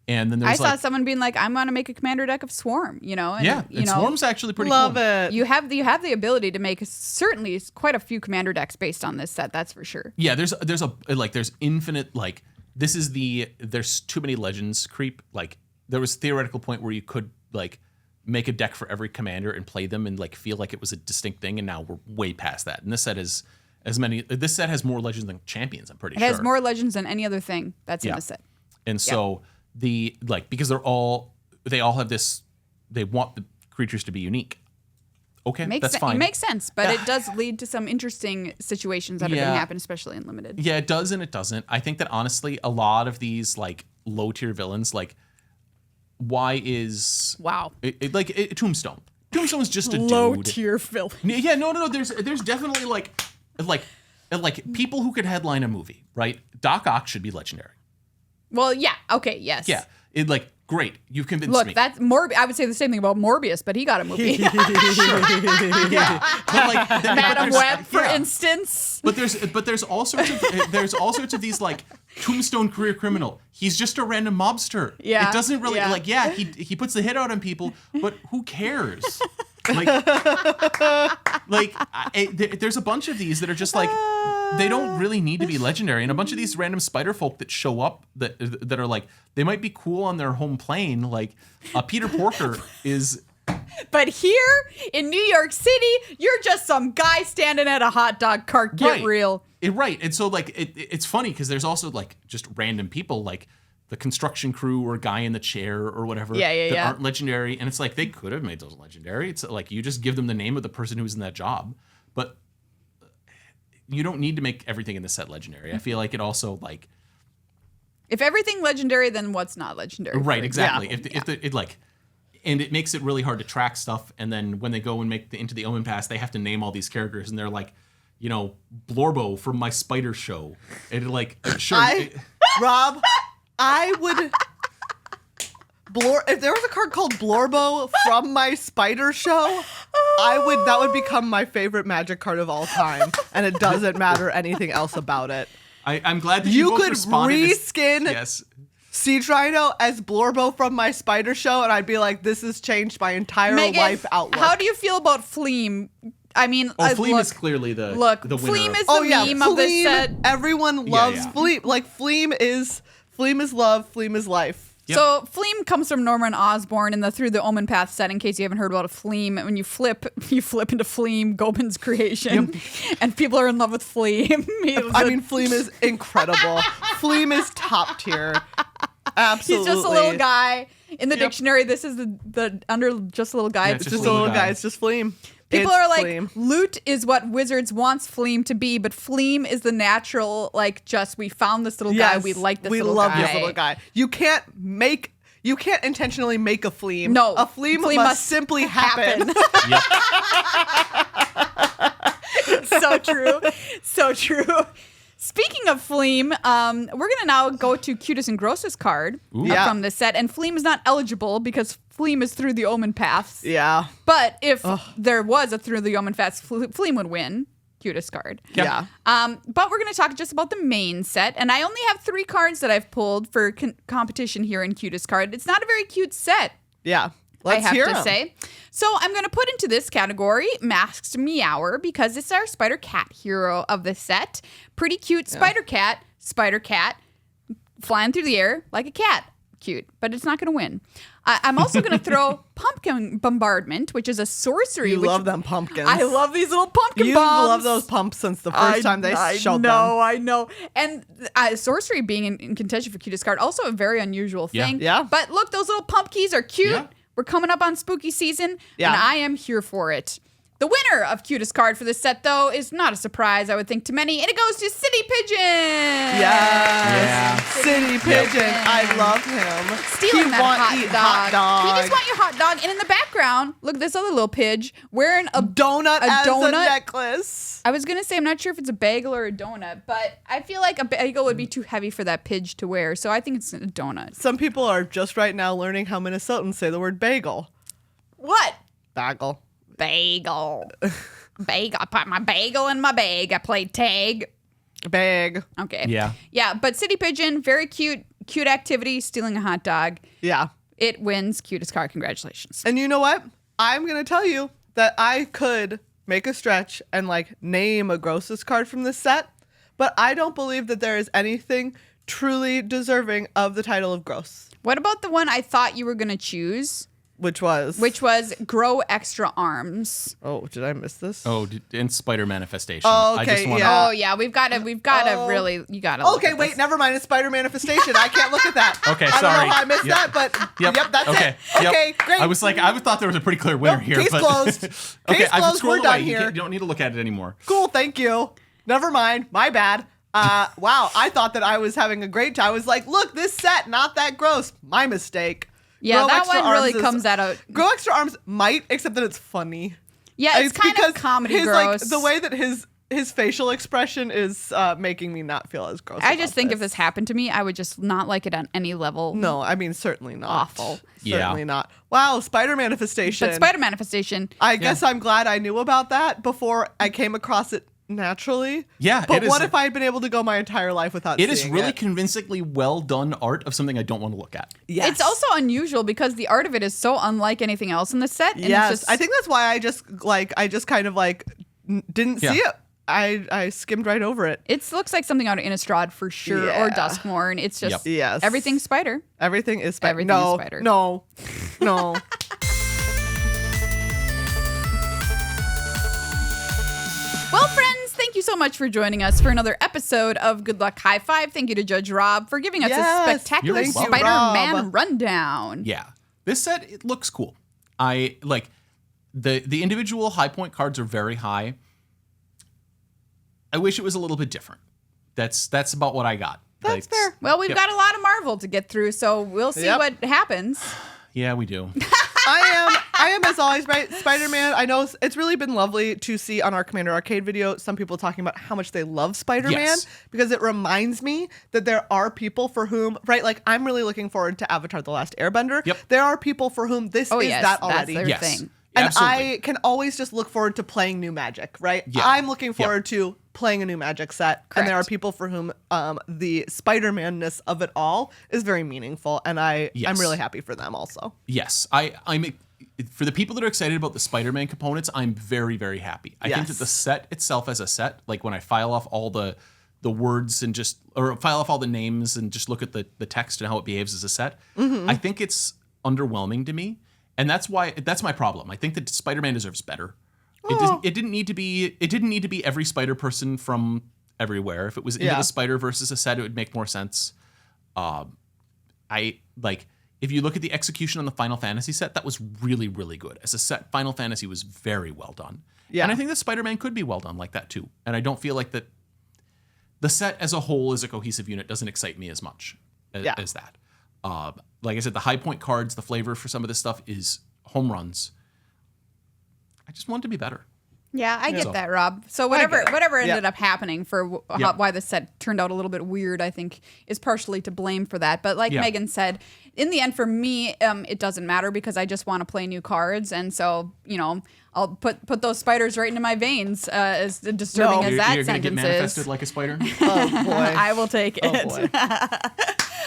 Speaker 3: And then
Speaker 1: I
Speaker 3: there's
Speaker 1: saw someone being like, I'm going to make a commander deck of Swarm, and,
Speaker 3: Swarm's actually pretty
Speaker 2: Love
Speaker 3: cool.
Speaker 2: it.
Speaker 1: You have the ability to make certainly quite a few commander decks based on this set. That's for sure.
Speaker 3: Yeah, there's infinite there's too many legends creep. Like there was a theoretical point where you could make a deck for every commander and play them and feel like it was a distinct thing, and now we're way past that. And this set is this set has more legends than champions, I'm pretty
Speaker 1: It
Speaker 3: sure.
Speaker 1: has more legends than any other thing that's in the set.
Speaker 3: And so because they all have this, they want the creatures to be unique. Okay, that's fine.
Speaker 1: It makes sense, but it does lead to some interesting situations that are going to
Speaker 3: Yeah.
Speaker 1: happen, especially in limited.
Speaker 3: Yeah, it does and it doesn't. I think that honestly, a lot of these low tier villains, why is Tombstone? Tombstone's just a dude.
Speaker 1: tier villain.
Speaker 3: Yeah, no. There's definitely like people who could headline a movie, right? Doc Ock should be legendary.
Speaker 1: Well, yeah. Okay. Yes.
Speaker 3: Yeah, great. You've convinced
Speaker 1: Look,
Speaker 3: me.
Speaker 1: that's I would say the same thing about Morbius, but he got a movie.
Speaker 3: Yeah, but
Speaker 1: Madam
Speaker 3: there's-
Speaker 1: Web, for
Speaker 3: yeah.
Speaker 1: instance.
Speaker 3: But there's all sorts of these Tombstone career criminal. He's just a random mobster.
Speaker 1: Yeah,
Speaker 3: It doesn't really
Speaker 1: yeah.
Speaker 3: he puts the hit out on people, but who cares? There's a bunch of these that are just they don't really need to be legendary, and a bunch of these random spider folk that show up that are they might be cool on their home plane. Peter Porker is.
Speaker 1: But here in New York City, you're just some guy standing at a hot dog cart. Get real.
Speaker 3: Right. And so it's funny because there's also just random people the construction crew or guy in the chair or whatever that aren't legendary. And it's they could have made those legendary. It's you just give them the name of the person who's in that job. But you don't need to make everything in the set legendary. I feel it also
Speaker 1: If everything legendary, then what's not legendary?
Speaker 3: Right, exactly.
Speaker 2: Yeah.
Speaker 3: If it like, and it makes it really hard to track stuff. And then when they go and make into the Omen Pass, they have to name all these characters, and they're like, you know, Blorbo from my Spider Show. And like, sure,
Speaker 2: Rob, I would. If there was a card called Blorbo from my Spider Show, that would become my favorite Magic card of all time, and it doesn't matter anything else about it.
Speaker 3: I'm glad that
Speaker 2: You
Speaker 3: both
Speaker 2: could
Speaker 3: responded
Speaker 2: reskin
Speaker 3: yes.
Speaker 2: Siege Rhino as Blorbo from my Spider Show, and I'd be like, this has changed my entire
Speaker 1: Megan,
Speaker 2: life outlook.
Speaker 1: how do you feel about Fleam? I mean,
Speaker 3: Fleam
Speaker 1: look,
Speaker 3: is clearly the
Speaker 1: look,
Speaker 3: winner.
Speaker 1: Fleam is
Speaker 2: Oh
Speaker 1: the
Speaker 2: yeah,
Speaker 1: meme of this
Speaker 2: Fleam,
Speaker 1: set.
Speaker 2: everyone loves
Speaker 3: yeah.
Speaker 2: Fleam. Like Fleam is love, Fleam is life.
Speaker 3: Yep.
Speaker 1: So Fleam comes from Norman Osborn in the Through the Omen Path set. In case you haven't heard about a Fleam, when you flip into Fleam, Gobin's creation, and people are in love with Fleam.
Speaker 2: I mean, Fleam is incredible. Fleam is top tier. Absolutely.
Speaker 1: He's just a little guy. In the dictionary, this is the under just a little guy.
Speaker 3: Yeah,
Speaker 2: It's just a little guy. It's just Fleam.
Speaker 1: People
Speaker 2: It's
Speaker 1: are like,
Speaker 2: Fleam.
Speaker 1: loot is what Wizards wants Fleam to be, but Fleam is the natural, like, just we found this little guy, we like this little guy.
Speaker 2: We love this little guy. You can't intentionally make a Fleam.
Speaker 1: No,
Speaker 2: a Fleam must simply happen.
Speaker 1: So true. So true. Speaking of Fleam, we're going to now go to Cutest and Grossest card from this set. And Fleam is not eligible because Fleam is Through the Omen Paths.
Speaker 2: Yeah.
Speaker 1: But if there was a Through the Omen Paths, Fleam would win Cutest card.
Speaker 2: Yeah.
Speaker 1: But we're going to talk just about the main set. And I only have 3 cards that I've pulled for competition here in Cutest card. It's not a very cute set.
Speaker 2: Yeah.
Speaker 1: I have to say. So I'm going to put into this category Masked Meower because it's our Spider Cat hero of the set. Pretty cute Spider Cat, flying through the air like a cat. Cute, but it's not going to win. I'm also going to throw Pumpkin Bombardment, which is a sorcery.
Speaker 2: You love them pumpkins.
Speaker 1: I love these little pumpkin
Speaker 2: You've
Speaker 1: bombs.
Speaker 2: loved those pumps since the first time they showed them.
Speaker 1: I know. And sorcery being in contention for Cutest card, also a very unusual thing.
Speaker 2: Yeah.
Speaker 1: But look, those little pumpkins are cute.
Speaker 3: Yeah.
Speaker 1: We're coming up on spooky season,
Speaker 2: Yeah.
Speaker 1: and I am here for it. The winner of Cutest card for this set, though, is not a surprise, I would think, to many, and it goes to City Pigeon.
Speaker 2: Yes.
Speaker 3: Yeah.
Speaker 2: City Pigeon. I love him.
Speaker 1: Stealing
Speaker 2: He
Speaker 1: that
Speaker 2: want
Speaker 1: hot
Speaker 2: eat
Speaker 1: dog.
Speaker 2: hot dog.
Speaker 1: He just want your hot dog. And in the background, look, this other little pidge wearing a
Speaker 2: donut as
Speaker 1: donut.
Speaker 2: a necklace.
Speaker 1: I was going to say, I'm not sure if it's a bagel or a donut, but I feel like a bagel would be too heavy for that pidge to wear, so I think it's a donut.
Speaker 2: Some people are just right now learning how Minnesotans say the word bagel.
Speaker 1: What?
Speaker 2: Bagel.
Speaker 1: Bagel. Bagel. I put my bagel in my bag. I played tag.
Speaker 2: Bag.
Speaker 1: Okay.
Speaker 3: Yeah.
Speaker 1: Yeah, but City Pigeon, very cute activity, stealing a hot dog.
Speaker 2: Yeah.
Speaker 1: It wins Cutest card. Congratulations.
Speaker 2: And you know what? I'm going to tell you that I could make a stretch and like name a grossest card from this set, but I don't believe that there is anything truly deserving of the title of gross.
Speaker 1: What about the one I thought you were going to choose?
Speaker 2: Which was?
Speaker 1: Grow Extra Arms.
Speaker 2: Oh, did I miss this?
Speaker 3: Oh, and Spider Manifestation.
Speaker 2: Oh,
Speaker 3: I
Speaker 2: okay,
Speaker 3: just wanna,
Speaker 2: yeah.
Speaker 1: Oh yeah, we've got to really, you got to.
Speaker 2: Okay, wait, never mind. It's Spider Manifestation. I can't look at that.
Speaker 3: Okay,
Speaker 2: I don't
Speaker 3: sorry.
Speaker 2: know how I missed
Speaker 3: Yep.
Speaker 2: that, but
Speaker 3: Yep.
Speaker 2: that's
Speaker 3: Okay.
Speaker 2: it.
Speaker 3: Yep.
Speaker 2: Okay, great.
Speaker 3: I was like, I thought there was a pretty clear winner
Speaker 2: Nope,
Speaker 3: here.
Speaker 2: case
Speaker 3: but
Speaker 2: closed.
Speaker 3: Okay,
Speaker 2: Case
Speaker 3: I've
Speaker 2: closed.
Speaker 3: scrolled
Speaker 2: We're done
Speaker 3: away.
Speaker 2: here.
Speaker 3: You don't need to look at it anymore.
Speaker 2: Cool, thank you. Never mind. My bad. Wow, I thought that I was having a great time. I was like, look, this set, not that gross. My mistake.
Speaker 1: Yeah,
Speaker 2: Grow
Speaker 1: that
Speaker 2: Extra
Speaker 1: one really
Speaker 2: Arms
Speaker 1: comes out of.
Speaker 2: Grow Extra Arms might, except that it's funny.
Speaker 1: Yeah, it's kind
Speaker 2: because
Speaker 1: of comedy
Speaker 2: his,
Speaker 1: gross.
Speaker 2: Like, the way that his facial expression is making me not feel as gross.
Speaker 1: I
Speaker 2: about
Speaker 1: just think if this happened to me, I would just not like it on any level.
Speaker 2: No, I mean certainly not.
Speaker 1: Awful.
Speaker 2: Certainly not. Wow, Spider Manifestation.
Speaker 1: But Spider Manifestation.
Speaker 2: I guess I'm glad I knew about that before I came across it naturally.
Speaker 3: Yeah,
Speaker 2: But
Speaker 3: it is-
Speaker 2: what if I had been able to go my entire life without
Speaker 3: It
Speaker 2: seeing
Speaker 3: is really
Speaker 2: it?
Speaker 3: convincingly well done art of something I don't want to look at.
Speaker 2: Yes.
Speaker 1: It's also unusual because the art of it is so unlike anything else in the set. And
Speaker 2: Yes,
Speaker 1: it's just,
Speaker 2: I think that's why I just kind of didn't
Speaker 3: Yeah.
Speaker 2: see it. I skimmed right over it.
Speaker 1: it looks like something out of Innistrad for sure,
Speaker 2: Yeah.
Speaker 1: or Duskmore, and it's just
Speaker 3: Yep.
Speaker 2: Yes.
Speaker 1: everything's spider.
Speaker 2: Everything is spider.
Speaker 1: Everything is
Speaker 2: No,
Speaker 1: spider.
Speaker 2: no, no.
Speaker 1: Well, friends, thank you so much for joining us for another episode of Good Luck High Five. Thank you to Judge Rob for giving us
Speaker 2: Yes,
Speaker 1: a spectacular
Speaker 3: you're welcome.
Speaker 1: Spider-Man
Speaker 2: Rob.
Speaker 1: rundown.
Speaker 3: Yeah. This set, it looks cool. I like the individual high point cards are very high. I wish it was a little bit different. That's about what I got.
Speaker 2: That's fair.
Speaker 1: Well, we've got a lot of Marvel to get through, so we'll see
Speaker 2: Yep.
Speaker 1: what happens.
Speaker 3: Yeah, we do.
Speaker 2: I am as always, right? Spider-Man. I know it's really been lovely to see on our Commander Arcade video some people talking about how much they love Spider-Man
Speaker 3: Yes.
Speaker 2: because it reminds me that there are people for whom, right? Like I'm really looking forward to Avatar: The Last Airbender.
Speaker 3: Yep.
Speaker 2: There are people for whom this is
Speaker 1: Yes,
Speaker 2: that
Speaker 1: that's
Speaker 2: already.
Speaker 1: their
Speaker 3: Yes.
Speaker 1: thing.
Speaker 2: And
Speaker 3: Absolutely.
Speaker 2: I can always just look forward to playing new Magic, right?
Speaker 3: Yeah.
Speaker 2: I'm looking forward to playing a new Magic set. And there are
Speaker 1: Correct.
Speaker 2: people for whom the Spider-Man-ness of it all is very meaningful. And I'm
Speaker 3: Yes.
Speaker 2: really happy for them also.
Speaker 3: Yes, I'm for the people that are excited about the Spider-Man components, I'm very, very happy. I think
Speaker 2: Yes.
Speaker 3: that the set itself as a set, like when I file off all the words and file off all the names and just look at the text and how it behaves as a set, I think it's underwhelming to me. And that's my problem. I think that Spider-Man deserves better. It didn't need to be every spider person from everywhere. If it was Into the Spider-Verse as a set, it would make more sense. If you look at the execution on the Final Fantasy set, that was really, really good. As a set, Final Fantasy was very well done.
Speaker 2: Yeah.
Speaker 3: And I think that Spider-Man could be well done like that too. And I don't feel like that the set as a whole as a cohesive unit doesn't excite me as much as that. Like I said, the high point cards, the flavor for some of this stuff is home runs. I just want it to be better.
Speaker 1: Yeah, I get
Speaker 3: So-
Speaker 1: that, Rob. So
Speaker 2: get it.
Speaker 1: whatever ended
Speaker 2: Yep.
Speaker 1: up happening for
Speaker 3: Yep.
Speaker 1: why the set turned out a little bit weird, I think, is partially to blame for that. But like
Speaker 3: Yeah.
Speaker 1: Megan said, in the end, for me, it doesn't matter because I just want to play new cards, and so I'll put those spiders right into my veins. As disturbing
Speaker 2: No.
Speaker 1: as
Speaker 3: You're
Speaker 1: that
Speaker 3: gonna get
Speaker 1: sentence
Speaker 3: manifested
Speaker 1: is.
Speaker 3: like a spider.
Speaker 2: Oh, boy.
Speaker 1: I will take
Speaker 2: Oh,
Speaker 1: it.
Speaker 2: boy.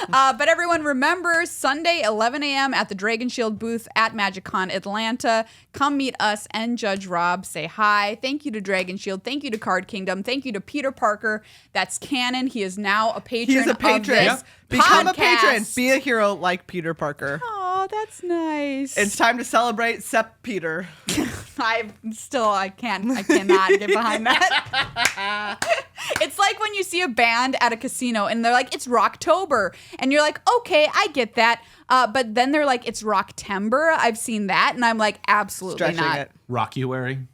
Speaker 1: But everyone, remember Sunday, 11 a.m. at the Dragon Shield booth at MagicCon Atlanta. Come meet us and Judge Rob. Say hi. Thank you to Dragon Shield. Thank you to Card Kingdom. Thank you to Peter Parker. That's canon. He is now a patron.
Speaker 2: He is a patron.
Speaker 1: Of this
Speaker 2: Become a patron.
Speaker 1: podcast.
Speaker 2: Be a hero like Peter Parker.
Speaker 1: Oh, that's nice.
Speaker 2: It's time to celebrate Sep Peter.
Speaker 1: I cannot get behind that. It's like when you see a band at a casino and they're like, it's Rocktober. And you're like, okay, I get that. But then they're like, it's Rocktember. I've seen that. And I'm like, absolutely
Speaker 2: Stretching
Speaker 1: not.
Speaker 2: it.
Speaker 3: Rockuary.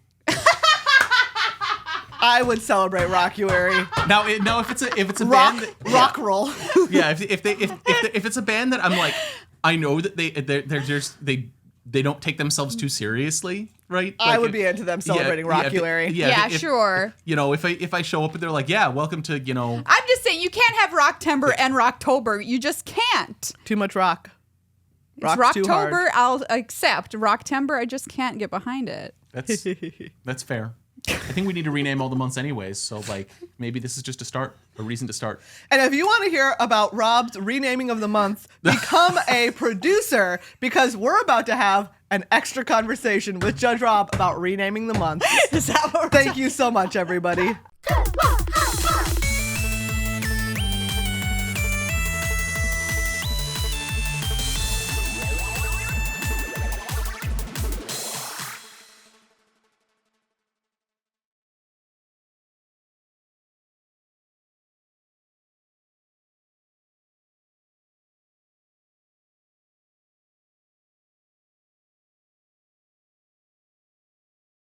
Speaker 2: I would celebrate Rockuary.
Speaker 3: Now, if it's a
Speaker 2: Rock,
Speaker 3: band, that,
Speaker 2: rock roll.
Speaker 3: yeah, if it's a band that I'm like, I know that they don't take themselves too seriously, right?
Speaker 2: I
Speaker 3: Like,
Speaker 2: would be into them celebrating Rockuary.
Speaker 1: Yeah, sure.
Speaker 3: If I show up and they're like, yeah, welcome to
Speaker 1: I'm just saying, you can't have Rocktember and Rocktober. You just can't.
Speaker 2: Too much rock.
Speaker 1: It's
Speaker 2: Rock's too hard.
Speaker 1: Rocktober, I'll accept. Rocktember, I just can't get behind it.
Speaker 3: that's fair. I think we need to rename all the months anyways. So like maybe this is just a reason to start.
Speaker 2: And if you want to hear about Rob's renaming of the month, become a producer because we're about to have an extra conversation with Judge Rob about renaming the month.
Speaker 1: Is that what we're
Speaker 2: Thank you so much, everybody.